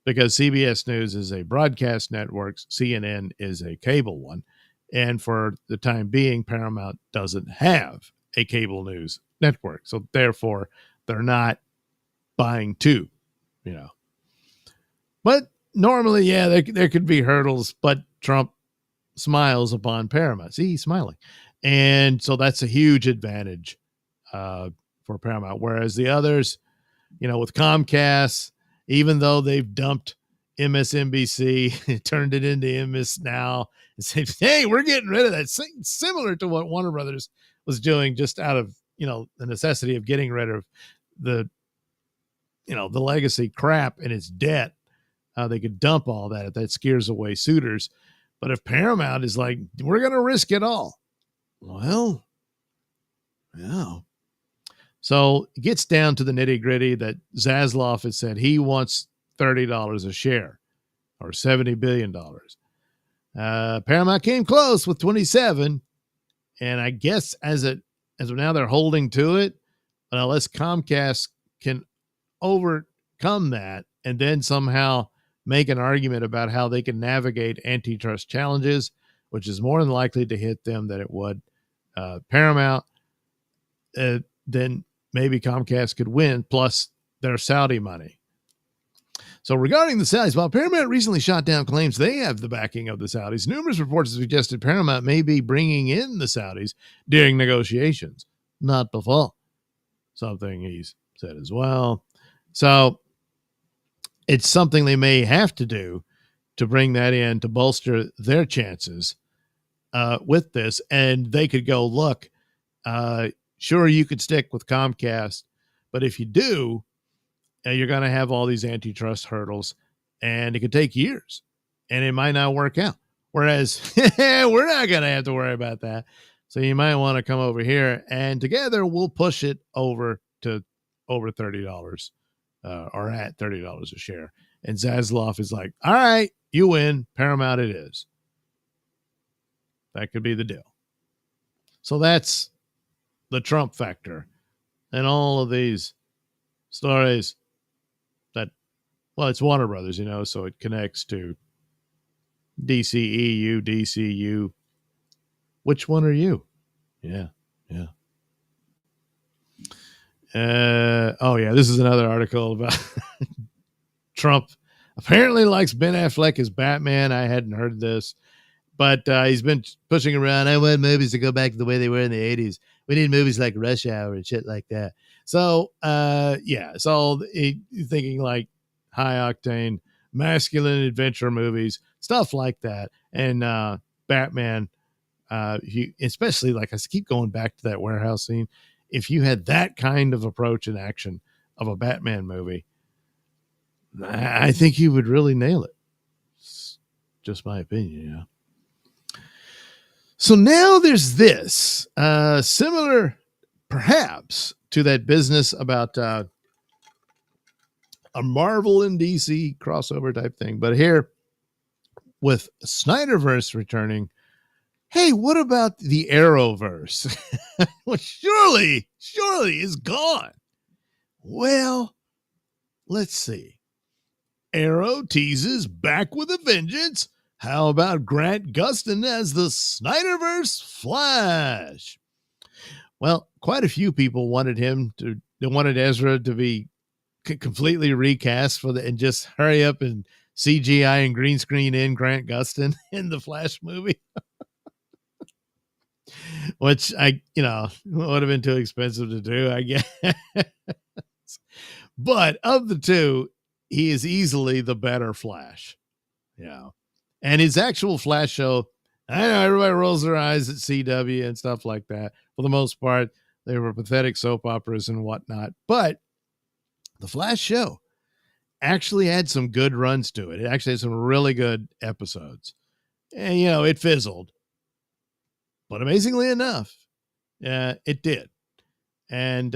because CBS News is a broadcast network, CNN is a cable one, and for the time being, Paramount doesn't have a cable news network, so therefore they're not buying two, But normally, there could be hurdles, but Trump smiles upon Paramount. See, he's smiling. And so that's a huge advantage for Paramount. Whereas the others, with Comcast, even though they've dumped MSNBC, turned it into MS Now, and said, hey, we're getting rid of that. Similar to what Warner Brothers was doing, just out of, the necessity of getting rid of the legacy crap and its debt. They could dump all that if that scares away suitors. But if Paramount is like, we're going to risk it all. Well, yeah. So it gets down to the nitty gritty that Zasloff has said he wants $30 a share, or $70 billion. Paramount came close with 27. And I guess as of now, they're holding to it. But unless Comcast can overcome that and then somehow make an argument about how they can navigate antitrust challenges, which is more than likely to hit them than it would Paramount, then maybe Comcast could win, plus their Saudi money. So regarding the Saudis, while Paramount recently shot down claims they have the backing of the Saudis, numerous reports have suggested Paramount may be bringing in the Saudis during negotiations, not before. Something he's said as well. So it's something they may have to do to bring that in to bolster their chances with this. And they could go, look, sure, you could stick with Comcast, but if you do, you're going to have all these antitrust hurdles, and it could take years, and it might not work out. Whereas we're not going to have to worry about that. So you might want to come over here, and together we'll push it over to over $30 or at $30 a share. And Zasloff is like, all right, you win. Paramount it is. That could be the deal. So that's the Trump factor and all of these stories that, well, it's Warner Brothers, so it connects to DCEU, DCU. Which one are you? Yeah. This is another article about Trump apparently likes Ben Affleck as Batman. I hadn't heard this, but he's been pushing around, I want movies to go back to the way they were in the 80s. We need movies like Rush Hour and shit like that. So, so thinking like high octane, masculine adventure movies, stuff like that. And Batman, especially, like I keep going back to that warehouse scene. If you had that kind of approach and action of a Batman movie, I think you would really nail it. It's just my opinion, So now there's this, similar perhaps to that business about a Marvel and DC crossover type thing. But here, with Snyderverse returning, hey, what about the Arrowverse? Well, surely is gone. Well, let's see. Arrow teases back with a vengeance. How about Grant Gustin as the Snyderverse Flash? Well, quite a few people wanted Ezra to be completely recast and just hurry up and CGI and green screen in Grant Gustin in the Flash movie. Which would have been too expensive to do, I guess. But of the two, he is easily the better Flash. Yeah. And his actual Flash show, I know everybody rolls their eyes at CW and stuff like that. For the most part, they were pathetic soap operas and whatnot. But the Flash show actually had some good runs to it. It actually had some really good episodes. And, it fizzled. But amazingly enough, it did. And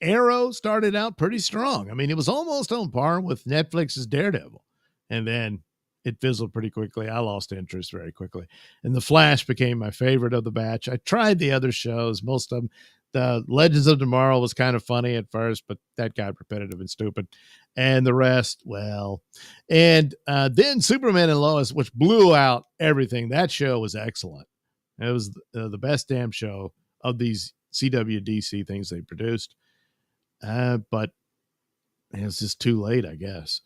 Arrow started out pretty strong. I mean, it was almost on par with Netflix's Daredevil. And then it fizzled pretty quickly. I lost interest very quickly. And The Flash became my favorite of the batch. I tried the other shows, most of them. The Legends of Tomorrow was kind of funny at first, but that got repetitive and stupid. And the rest, well. And then Superman and Lois, which blew out everything. That show was excellent. It was the best damn show of these CWDC things they produced. But it was just too late, I guess.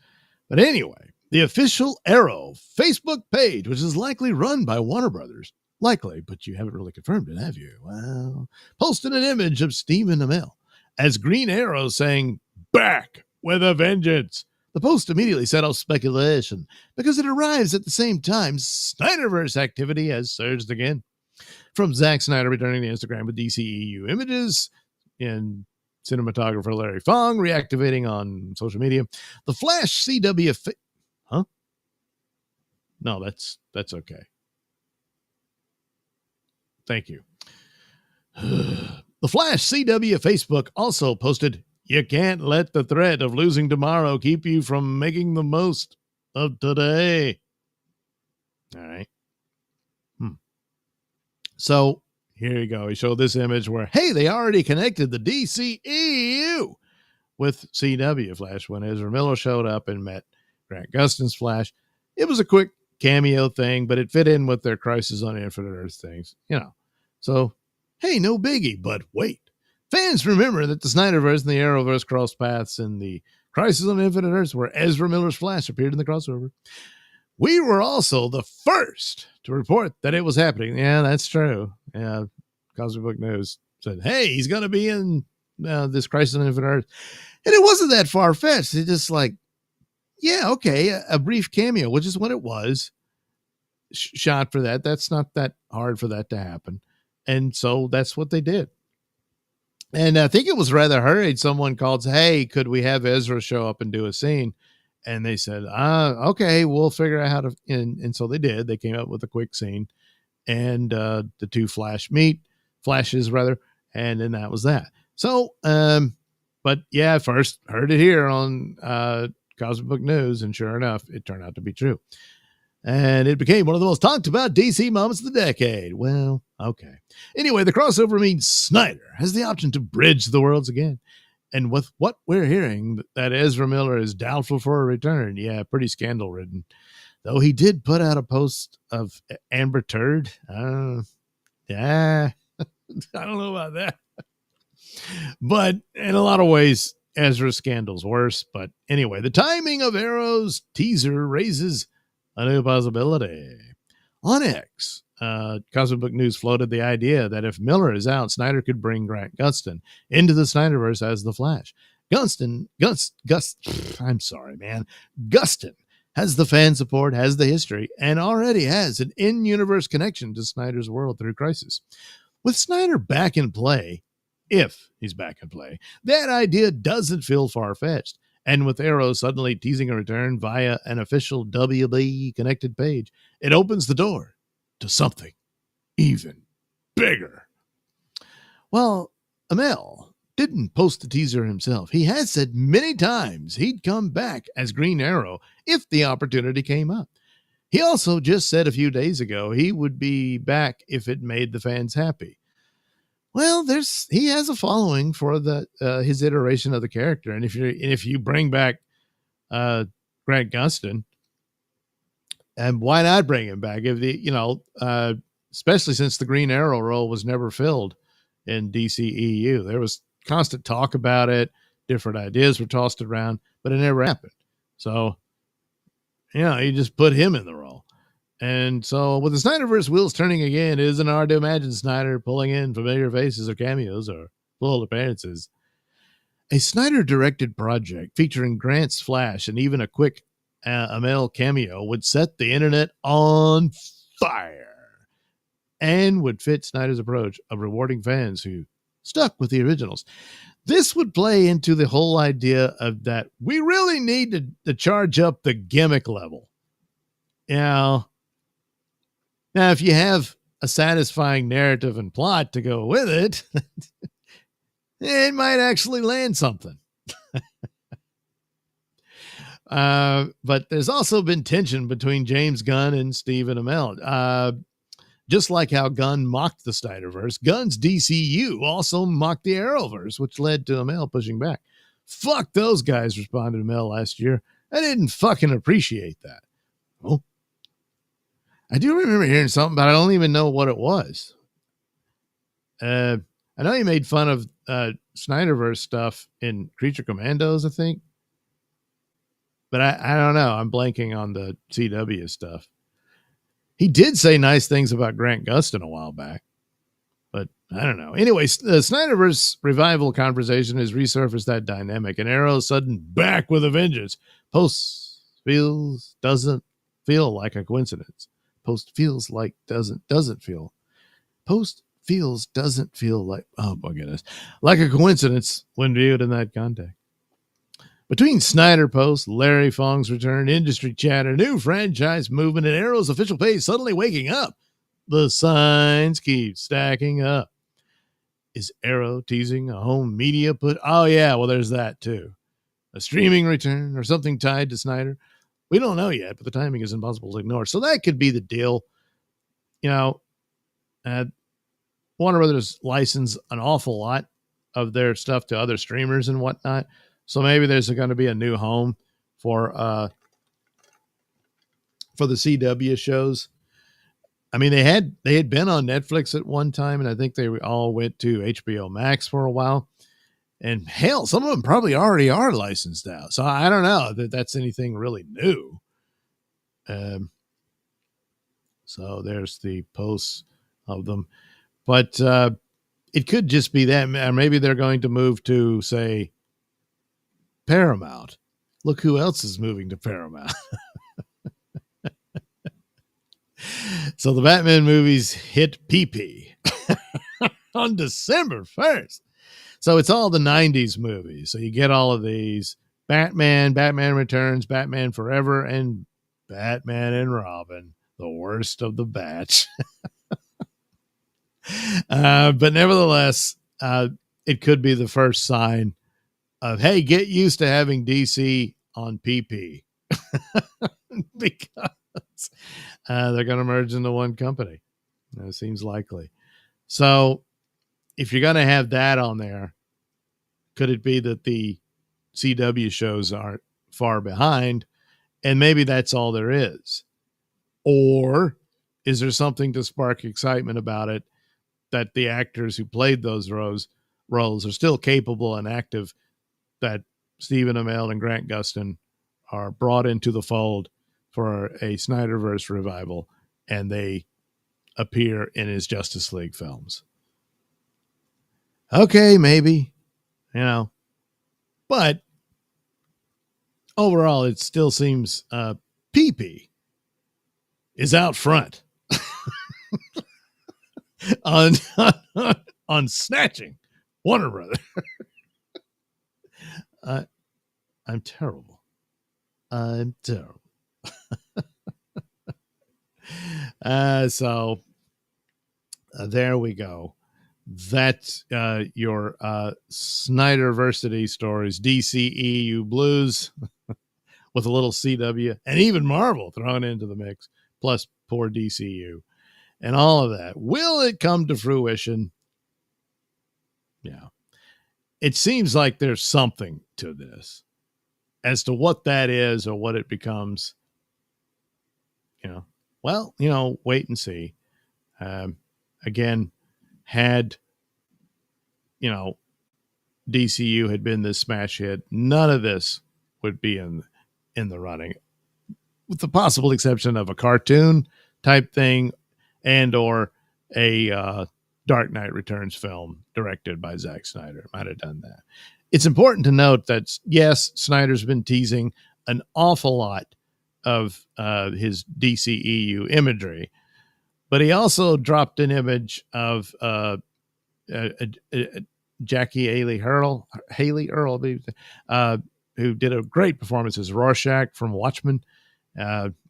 But anyway, the official Arrow Facebook page, which is likely run by Warner Brothers, likely, but you haven't really confirmed it, have you? Well, posted an image of Stephen Amell as Green Arrow saying, "Back with a vengeance." The post immediately set off speculation because it arrives at the same time Snyderverse activity has surged again. From Zack Snyder returning to Instagram with DCEU images and cinematographer Larry Fong reactivating on social media. The Flash CW... Huh? No, that's okay. Thank you. The Flash CW Facebook also posted, "You can't let the threat of losing tomorrow keep you from making the most of today." All right. So here you go. He showed this image where, hey, they already connected the DCEU with CW Flash when Ezra Miller showed up and met Grant Gustin's Flash. It was a quick cameo thing, but it fit in with their Crisis on Infinite Earth things, So, hey, no biggie, but wait. Fans remember that the Snyderverse and the Arrowverse crossed paths in the Crisis on Infinite Earths where Ezra Miller's Flash appeared in the crossover. We were also the first to report that it was happening. Yeah, that's true. Yeah, Cosmic Book News said, hey, he's going to be in this Crisis on Infinite Earth. And it wasn't that far-fetched. It's just like, yeah, okay, a brief cameo, which is what it was. Shot for that. That's not that hard for that to happen. And so that's what they did. And I think it was rather hurried. Someone called, hey, could we have Ezra show up and do a scene? And they said, okay, we'll figure out how to. And so they did. They came up with a quick scene. And the two flashes, and then that was that. So, but yeah, first heard it here on Cosmic Book News, and sure enough, it turned out to be true. And it became one of the most talked about DC moments of the decade. Well, okay. Anyway, the crossover means Snyder has the option to bridge the worlds again. And with what we're hearing, that Ezra Miller is doubtful for a return. Yeah, pretty scandal-ridden. Though he did put out a post of Amber Turd. Yeah, I don't know about that. But in a lot of ways, Ezra's scandal's worse. But anyway, the timing of Arrow's teaser raises a new possibility. On X, Cosmic Book News floated the idea that if Miller is out, Snyder could bring Grant Gustin into the Snyderverse as the Flash. Gustin has the fan support, has the history, and already has an in-universe connection to Snyder's world through Crisis. With Snyder back in play, if he's back in play, that idea doesn't feel far-fetched. And with Arrow suddenly teasing a return via an official WB connected page, it opens the door to something even bigger. Well, Amell didn't post the teaser himself. He has said many times he'd come back as Green Arrow if the opportunity came up. He also just said a few days ago he would be back if it made the fans happy. Well, he has a following for his iteration of the character, and if you bring back Grant Gustin, And why not bring him back? If especially since the Green Arrow role was never filled in DCEU. There was constant talk about it. Different ideas were tossed around, but it never happened. So, you just put him in the role. And so with the Snyderverse wheels turning again, it isn't hard to imagine Snyder pulling in familiar faces or cameos or full appearances. A Snyder-directed project featuring Grant's Flash and even a quick Amell cameo would set the internet on fire and would fit Snyder's approach of rewarding fans who stuck with the originals. This would play into the whole idea of that we really need to charge up the gimmick level. Now, if you have a satisfying narrative and plot to go with it, it might actually land something. But there's also been tension between James Gunn and Stephen Amell. Just like how Gunn mocked the Snyderverse, Gunn's DCEU also mocked the Arrowverse, which led to Amell pushing back. Fuck those guys, responded Amell last year. I didn't fucking appreciate that. Oh, I do remember hearing something, but I don't even know what it was. I know he made fun of Snyderverse stuff in Creature Commandos, I think. But I don't know. I'm blanking on the CW stuff. He did say nice things about Grant Gustin a while back. But I don't know. Anyway, the Snyderverse revival conversation has resurfaced that dynamic. And Arrow's sudden back with a vengeance. Post doesn't feel like a coincidence. Post feels like doesn't feel. Post feels doesn't feel like, oh my goodness, like a coincidence when viewed in that context. Between Snyder Post, Larry Fong's return, industry chatter, new franchise movement, and Arrow's official page suddenly waking up, the signs keep stacking up. Is Arrow teasing a home media put? Oh yeah, well there's that too. A streaming return or something tied to Snyder? We don't know yet, but the timing is impossible to ignore. So that could be the deal. Warner Brothers licensed an awful lot of their stuff to other streamers and whatnot. So maybe there's going to be a new home for the CW shows. I mean, they had been on Netflix at one time, and I think they all went to HBO Max for a while. And hell, some of them probably already are licensed out. So I don't know that that's anything really new. So there's the posts of them. But it could just be that. Maybe they're going to move to, say, Paramount. Look who else is moving to Paramount. So the Batman movies hit PP on December 1st. So it's all the 90s movies. So you get all of these: Batman, Batman Returns, Batman Forever, and Batman and Robin, the worst of the batch. But nevertheless, it could be the first sign of, hey, get used to having DC on PP. Because they're going to merge into one company. That seems likely. So if you're going to have that on there, could it be that the CW shows aren't far behind and maybe that's all there is? Or is there something to spark excitement about it, that the actors who played those roles are still capable and active, that Stephen Amell and Grant Gustin are brought into the fold for a Snyderverse revival and they appear in his Justice League films? Okay, maybe, but overall it still seems PP is out front on snatching Warner Brothers. I'm terrible. So there we go. That's your Snyderversity stories, DCEU blues with a little CW and even Marvel thrown into the mix, plus poor DCU and all of that. Will it come to fruition? Yeah. It seems like there's something to this. As to what that is or what it becomes, Well, wait and see. Again, had DCU had been this smash hit, none of this would be in the running, with the possible exception of a cartoon type thing and or a Dark Knight Returns film directed by Zack Snyder. Might have done that. It's important to note that, yes, Snyder's been teasing an awful lot of his DCEU imagery, but he also dropped an image of Jackie Earl, who did a great performance as Rorschach from Watchmen,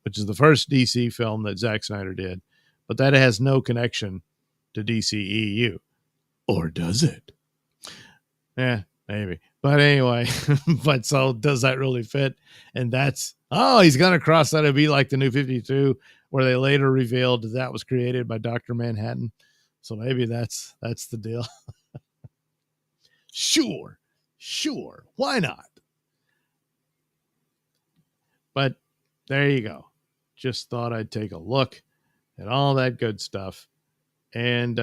which is the first DC film that Zack Snyder did, but that has no connection to DCEU. Or does it? Yeah, maybe. But anyway, but so does that really fit? And he's going to cross that. It'd be like the New 52, where they later revealed that was created by Dr. Manhattan. So maybe that's the deal. Sure. Why not? But there you go. Just thought I'd take a look at all that good stuff. And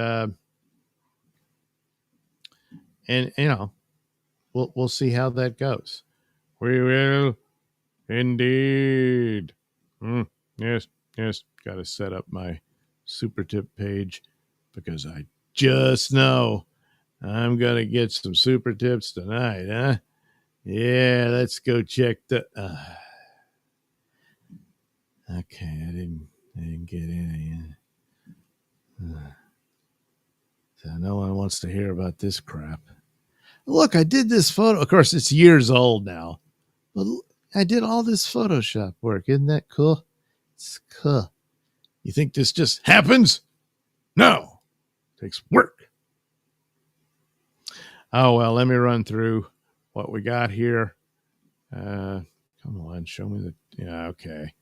we'll see how that goes. We will indeed. Yes. Got to set up my super tip page because I just know I'm going to get some super tips tonight, huh? Yeah, let's go check the... okay, I didn't get any. So no one wants to hear about this crap. Look, I did this photo. Of course, it's years old now. But I did all this Photoshop work. Isn't that cool? It's cool. You think this just happens? No. It takes work. Oh, well, let me run through what we got here. Come on, show me the... Yeah, okay.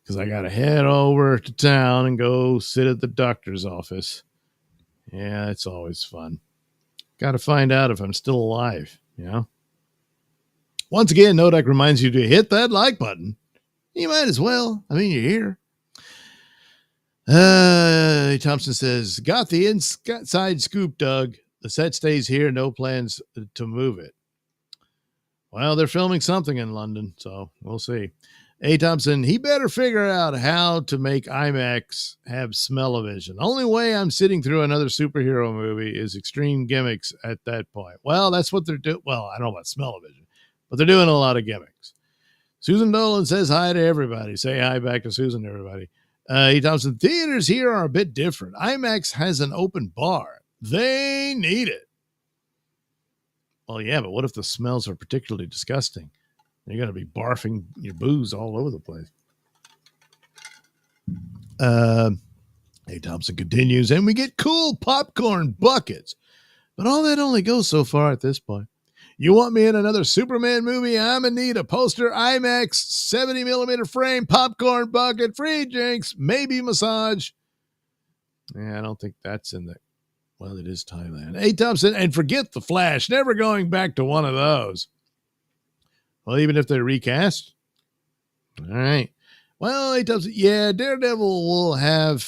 Because I got to head over to town and go sit at the doctor's office. Yeah, it's always fun. Got to find out if I'm still alive, Once again, Nodak reminds you to hit that like button. You might as well. I mean, you're here. Thompson says, got the inside scoop, Doug. The set stays here. No plans to move it. Well, they're filming something in London, so we'll see. A. Thompson, he better figure out how to make IMAX have smell-o-vision. Only way I'm sitting through another superhero movie is extreme gimmicks at that point. Well, that's what they're doing. Well, I don't know about smell-o-vision, but they're doing a lot of gimmicks. Susan Dolan says hi to everybody. Say hi back to Susan, everybody. A. Thompson, theaters here are a bit different. IMAX has an open bar. They need it. Well, yeah, but what if the smells are particularly disgusting? You're going to be barfing your booze all over the place. A. Thompson continues, and we get cool popcorn buckets. But all that only goes so far at this point. You want me in another Superman movie? I'm going to need a poster, IMAX, 70mm frame, popcorn bucket, free drinks, maybe massage. Yeah, I don't think that's in the... Well, it is Thailand. A. Thompson, and forget the Flash. Never going back to one of those. Well, even if they're recast. All right. Well, A. Thompson, yeah, Daredevil will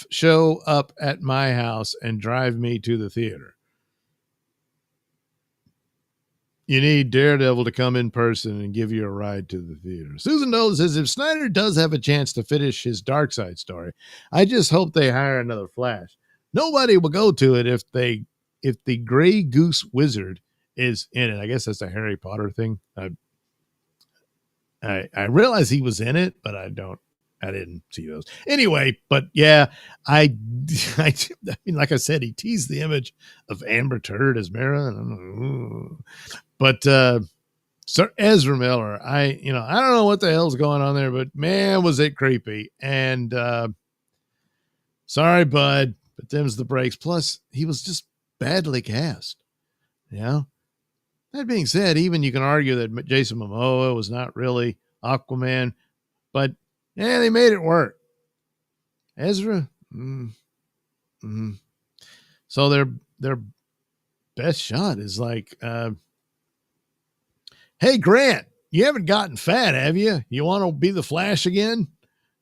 show up at my house and drive me to the theater. You need Daredevil to come in person and give you a ride to the theater. Susan Dolan says, if Snyder does have a chance to finish his Darkseid story, I just hope they hire another Flash. Nobody will go to it if the Gray Goose Wizard is in it. I guess that's a Harry Potter thing. I realize he was in it, but I didn't see those. Anyway, but yeah, I mean, like I said, he teased the image of Amber Turd as Mara. But Sir Ezra Miller, I don't know what the hell's going on there, but man, was it creepy. And sorry, bud, but them's the breaks. Plus, he was just badly cast. That being said, even you can argue that Jason Momoa was not really Aquaman, but yeah, they made it work. Ezra, so their best shot is like, hey Grant, you haven't gotten fat, have you? You want to be the Flash again?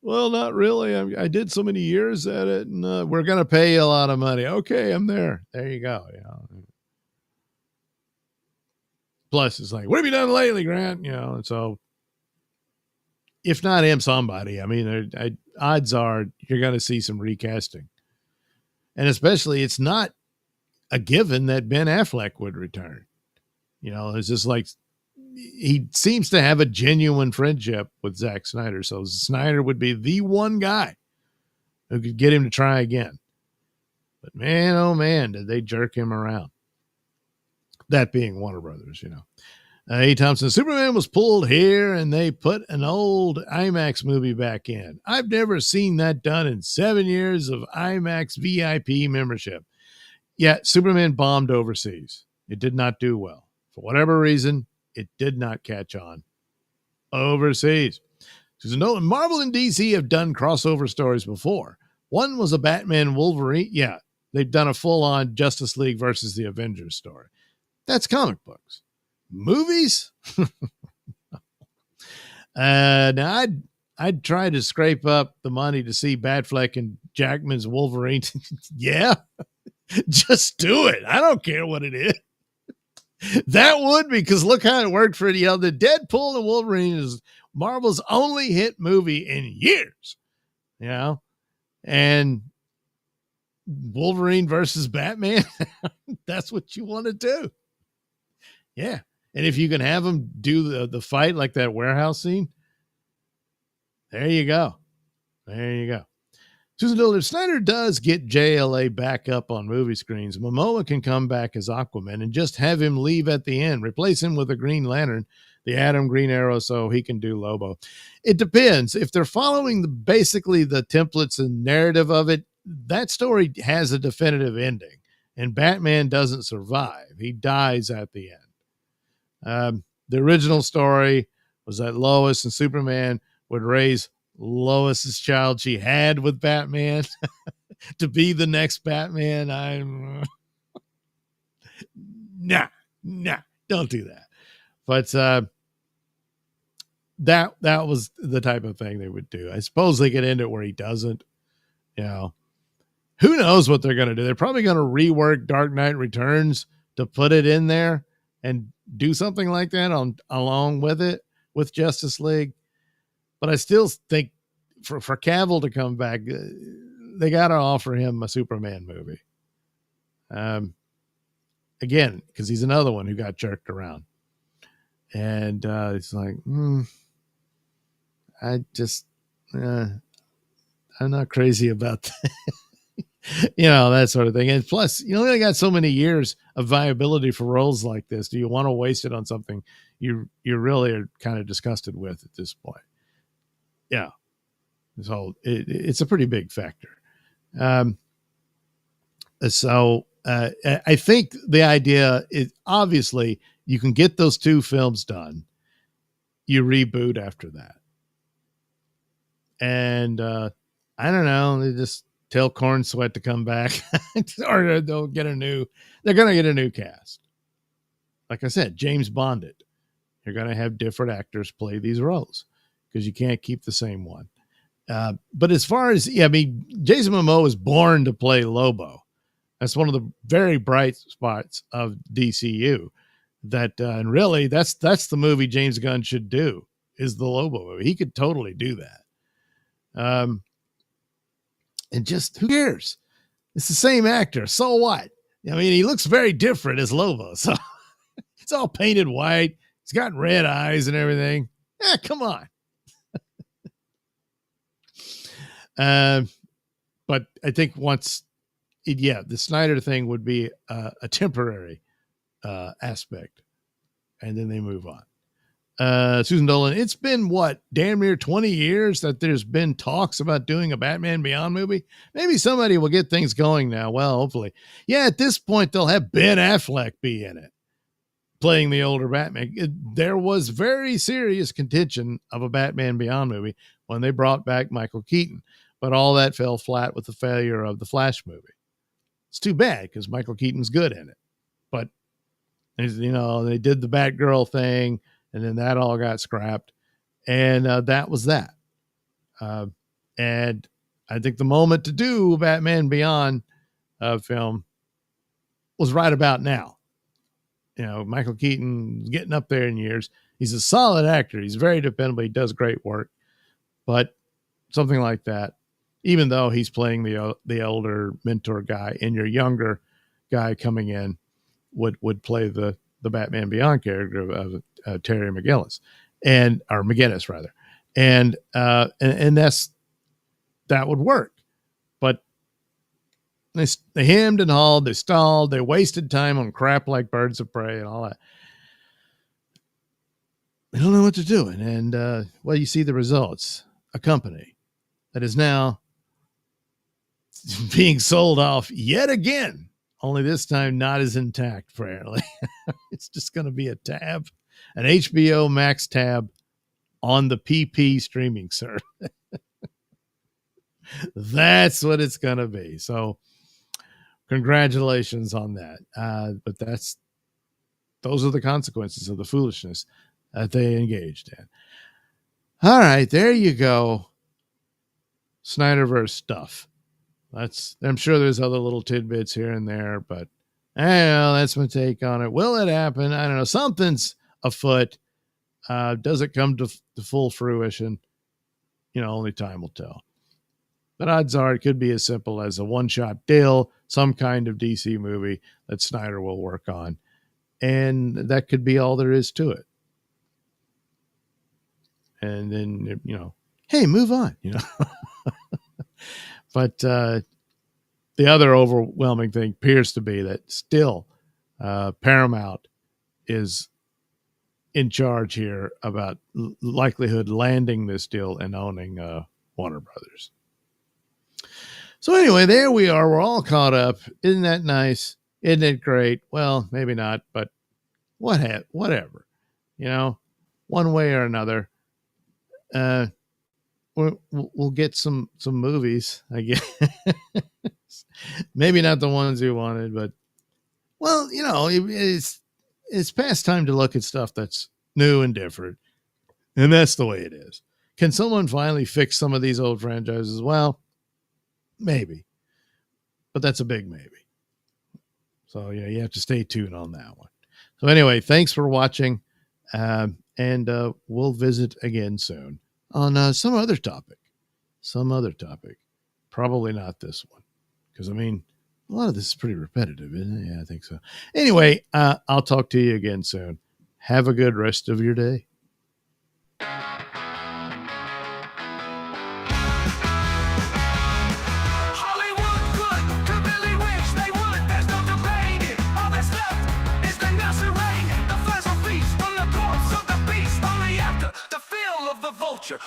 Well, not really. I did so many years at it, and we're going to pay you a lot of money. Okay, I'm there. There you go. Plus, it's like, what have you done lately, Grant? And so if not him, somebody. I mean, odds are you're going to see some recasting. And especially, it's not a given that Ben Affleck would return. It's just like he seems to have a genuine friendship with Zack Snyder. So Snyder would be the one guy who could get him to try again. But man, oh man, did they jerk him around. That being Warner Brothers, A. Thompson, Superman was pulled here and they put an old IMAX movie back in. I've never seen that done in 7 years of IMAX VIP membership. Yeah, Superman bombed overseas. It did not do well. For whatever reason, it did not catch on overseas. Susan Nolan, Marvel and DC have done crossover stories before. One was a Batman Wolverine. Yeah, they've done a full-on Justice League versus the Avengers story. That's comic books. Movies? Now I'd try to scrape up the money to see Batfleck and Jackman's Wolverine. Yeah, just do it. I don't care what it is. That would, because look how it worked for the Deadpool and Wolverine is Marvel's only hit movie in years. And Wolverine versus Batman, that's what you want to do. Yeah. And if you can have them do the fight like that warehouse scene, there you go. There you go. Susan Dillon, if Snyder does get JLA back up on movie screens, Momoa can come back as Aquaman and just have him leave at the end. Replace him with a Green Lantern, the Atom, Green Arrow, so he can do Lobo. It depends. If they're following basically the templates and narrative of it, that story has a definitive ending, and Batman doesn't survive. He dies at the end. The original story was that Lois and Superman would raise Lois's child she had with Batman to be the next Batman. Nah, don't do that. But that was the type of thing they would do. I suppose they could end it where he doesn't. Who knows what they're going to do? They're probably going to rework Dark Knight Returns to put it in there and do something like that along with it with Justice League. But I still think for Cavill to come back, they got to offer him a Superman movie. Again, because he's another one who got jerked around. And it's like, I'm not crazy about that. That sort of thing. And plus, they got so many years of viability for roles like this. Do you want to waste it on something you really are kind of disgusted with at this point? Yeah. So it's a pretty big factor. So I think the idea is obviously you can get those two films done. You reboot after that. And I don't know. They just tell Corn Sweat to come back or they're going to get a new cast. Like I said, James Bond it. You're going to have different actors play these roles because you can't keep the same one. But as far as, Jason Momoa was born to play Lobo. That's one of the very bright spots of DCU. And really, that's the movie James Gunn should do, is the Lobo movie. He could totally do that. And just, who cares? It's the same actor. So what? He looks very different as Lobo. So it's all painted white. He's got red eyes and everything. Come on. But I think the Snyder thing would be a temporary aspect, and then they move on. Susan Dolan, it's been damn near 20 years that there's been talks about doing a Batman Beyond movie. Maybe somebody will get things going now. Well, hopefully. Yeah, at this point, they'll have Ben Affleck be in it, playing the older Batman. There was very serious contention of a Batman Beyond movie when they brought back Michael Keaton, but all that fell flat with the failure of the Flash movie. It's too bad because Michael Keaton's good in it, but they did the Batgirl thing, and then that all got scrapped, and that was that. And I think the moment to do Batman Beyond film was right about now. You know, Michael Keaton's getting up there in years. He's a solid actor. He's very dependable. He does great work. But something like that, even though he's playing the older mentor guy, and your younger guy coming in would play the Batman Beyond character of Terry McGinnis, or McGinnis rather, and that would work. But they hemmed and hawed, they stalled, they wasted time on crap like Birds of Prey and all that. They don't know what they're doing, and well, you see the results. A company that is now being sold off yet again, only this time not as intact, apparently. It's just going to be a tab, an HBO Max tab on the PP streaming service. That's what it's going to be. So congratulations on that. But those are the consequences of the foolishness that they engaged in. All right, there you go. Snyderverse stuff. I'm sure there's other little tidbits here and there, but that's my take on it. Will it happen? I don't know. Something's afoot. Does it come to full fruition? Only time will tell. But odds are it could be as simple as a one-shot deal, some kind of DC movie that Snyder will work on. And that could be all there is to it. And then, hey, move on, But the other overwhelming thing appears to be that still Paramount is in charge here about likelihood landing this deal and owning Warner Brothers. So anyway, there we are. We're all caught up. Isn't that nice? Isn't it great? Well, maybe not, but whatever. One way or another. We'll get some movies, I guess. Maybe not the ones you wanted, but well, it's past time to look at stuff that's new and different, and that's the way it is. Can someone finally fix some of these old franchises? Well, maybe, but that's a big maybe. So you have to stay tuned on that one. So anyway, thanks for watching, and we'll visit again soon on some other topic. Probably not this one, because a lot of this is pretty repetitive, isn't it? Yeah, I think so. Anyway, I'll talk to you again soon. Have a good rest of your day. Vulture.